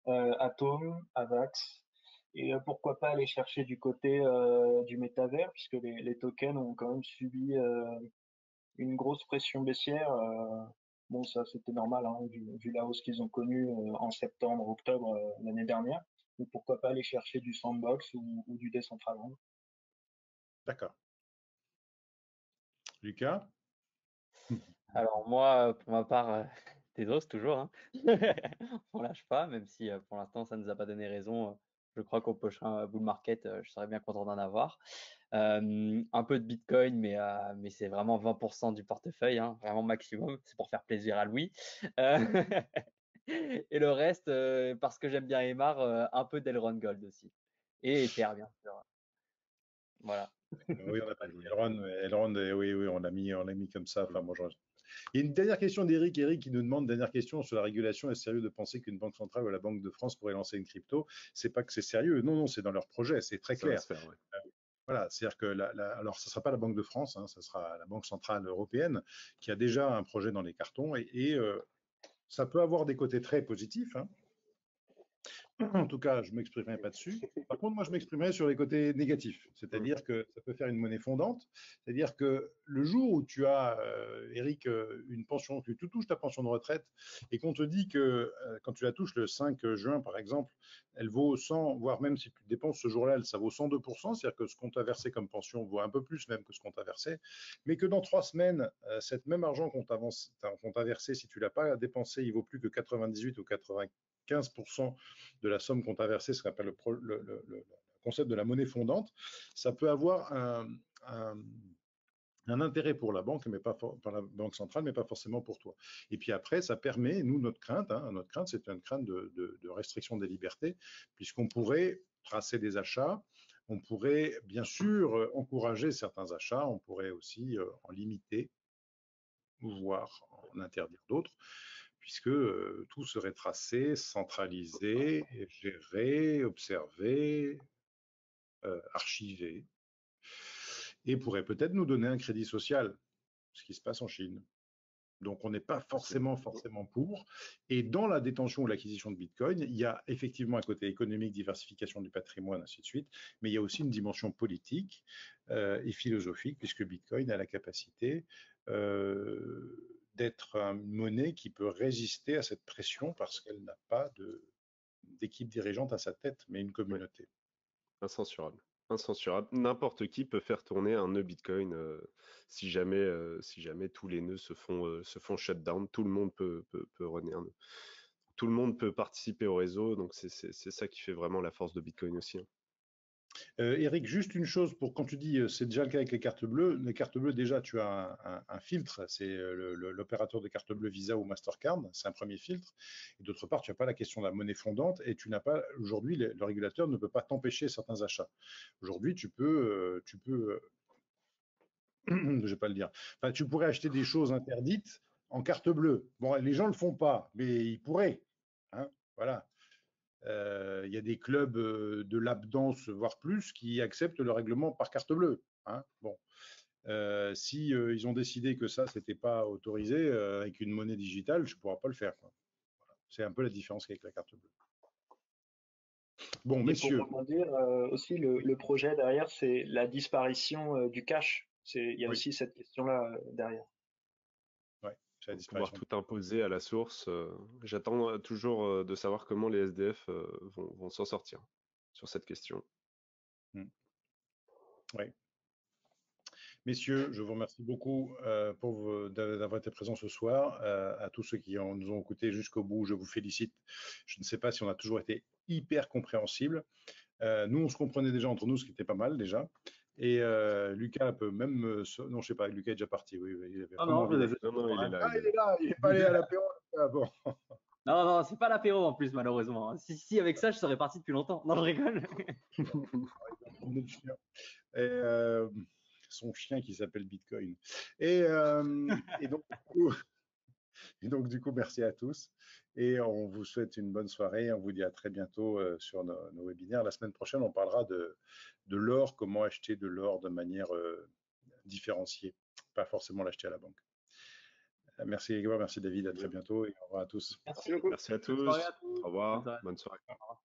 Atom, Avax, et pourquoi pas aller chercher du côté du métavers, puisque les tokens ont quand même subi une grosse pression baissière. Bon, ça c'était normal, hein, vu la hausse qu'ils ont connue en septembre, octobre l'année dernière. Donc pourquoi pas aller chercher du Sandbox ou du Decentraland. D'accord. Lucas? Alors moi, pour ma part, Tezos, toujours, hein. On lâche pas, même si pour l'instant, ça ne nous a pas donné raison. Je crois qu'au prochain bull market, je serais bien content d'en avoir. Un peu de Bitcoin, mais c'est vraiment 20% du portefeuille, hein, vraiment maximum. C'est pour faire plaisir à Louis. Et le reste, parce que j'aime bien Emar, un peu d'Elrond Gold aussi. Et Ether, bien sûr. Voilà. Oui, on a pas dit Elrond, oui, oui, on l'a mis comme ça. Enfin, moi, il y a une dernière question d'Eric. Eric qui nous demande, dernière question sur la régulation. Est-ce sérieux de penser qu'une banque centrale ou la Banque de France pourrait lancer une crypto? C'est pas que c'est sérieux. Non, non, c'est dans leur projet. C'est très Ça va clair. se faire, ouais. Voilà, c'est-à-dire que alors ce ne sera pas la Banque de France, hein, ça sera la Banque centrale européenne qui a déjà un projet dans les cartons et ça peut avoir des côtés très positifs, hein. En tout cas, je ne m'exprimerai pas dessus. Par contre, moi, je m'exprimerai sur les côtés négatifs. C'est-à-dire que ça peut faire une monnaie fondante. C'est-à-dire que le jour où tu as, Eric, une pension, tu touches ta pension de retraite et qu'on te dit que quand tu la touches le 5 juin, par exemple, elle vaut 100, voire même si tu dépenses ce jour-là, ça vaut 102%. C'est-à-dire que ce qu'on t'a versé comme pension vaut un peu plus même que ce qu'on t'a versé. Mais que dans 3 semaines, cet même argent qu'on t'a versé, si tu ne l'as pas dépensé, il vaut plus que 98 ou 95% de la somme qu'on t'a versée, ce qu'on appelle le concept de la monnaie fondante. Ça peut avoir un intérêt pour la banque, mais pas pour la banque centrale, mais pas forcément pour toi. Et puis après, ça permet, nous, notre crainte, c'est une crainte de restriction des libertés, puisqu'on pourrait tracer des achats, on pourrait bien sûr encourager certains achats, on pourrait aussi en limiter, voire en interdire d'autres, puisque tout serait tracé, centralisé, géré, observé, archivé, et pourrait peut-être nous donner un crédit social, ce qui se passe en Chine. Donc, on n'est pas forcément pour. Et dans la détention ou l'acquisition de Bitcoin, il y a effectivement un côté économique, diversification du patrimoine, ainsi de suite, mais il y a aussi une dimension politique et philosophique, puisque Bitcoin a la capacité d'être une monnaie qui peut résister à cette pression parce qu'elle n'a pas d'équipe dirigeante à sa tête, mais une communauté. Incensurable. Incensurable. N'importe qui peut faire tourner un nœud Bitcoin si jamais tous les nœuds se font shutdown. Tout le monde peut runner un nœud. Tout le monde peut participer au réseau. Donc c'est ça qui fait vraiment la force de Bitcoin aussi, hein. Eric, juste une chose pour quand tu dis c'est déjà le cas avec les cartes bleues. Les cartes bleues, déjà, tu as un filtre, c'est l'opérateur de carte bleue Visa ou Mastercard, c'est un premier filtre. Et d'autre part, tu n'as pas la question de la monnaie fondante et tu n'as pas, aujourd'hui, le régulateur ne peut pas t'empêcher certains achats. Aujourd'hui, je vais pas le dire. Enfin, tu pourrais acheter des choses interdites en carte bleue. Bon, les gens le font pas, mais ils pourraient, hein, voilà. Il y a des clubs de lap dance, voire plus, qui acceptent le règlement par carte bleue, hein. Bon, si ils ont décidé que ça, c'était pas autorisé avec une monnaie digitale, je ne pourrais pas le faire, quoi. Voilà. C'est un peu la différence avec la carte bleue. Bon, Et messieurs. pour rebondir, aussi, le projet derrière, c'est la disparition du cash. Il y a aussi cette question-là derrière. Ouais, c'est la Pouvoir disparition. tout imposer à la source. J'attends toujours de savoir comment les SDF vont s'en sortir sur cette question. Oui. Messieurs, je vous remercie beaucoup d'avoir été présents ce soir. À tous ceux qui nous ont écoutés jusqu'au bout, je vous félicite. Je ne sais pas si on a toujours été hyper compréhensible. Nous, on se comprenait déjà entre nous, ce qui était pas mal déjà. Et Lucas peut même... non, je sais pas, Lucas est déjà parti. Oui, il avait vraiment envie d'aller. Non, il est là. Ah, il est là, il n'est pas allé à l'apéro. Ah, bon. Non, non, c'est pas l'apéro en plus, malheureusement. Si, avec ça, je serais parti depuis longtemps. Non, je rigole. Et, son chien qui s'appelle Bitcoin. Et donc, du coup, merci à tous. Et on vous souhaite une bonne soirée. On vous dit à très bientôt sur nos webinaires. La semaine prochaine, on parlera de l'or, comment acheter de l'or de manière différenciée, pas forcément l'acheter à la banque. Merci Grégoire, merci David, à très bientôt et au revoir à tous. Merci. Merci à tous. Au revoir. Bonne soirée. Au revoir.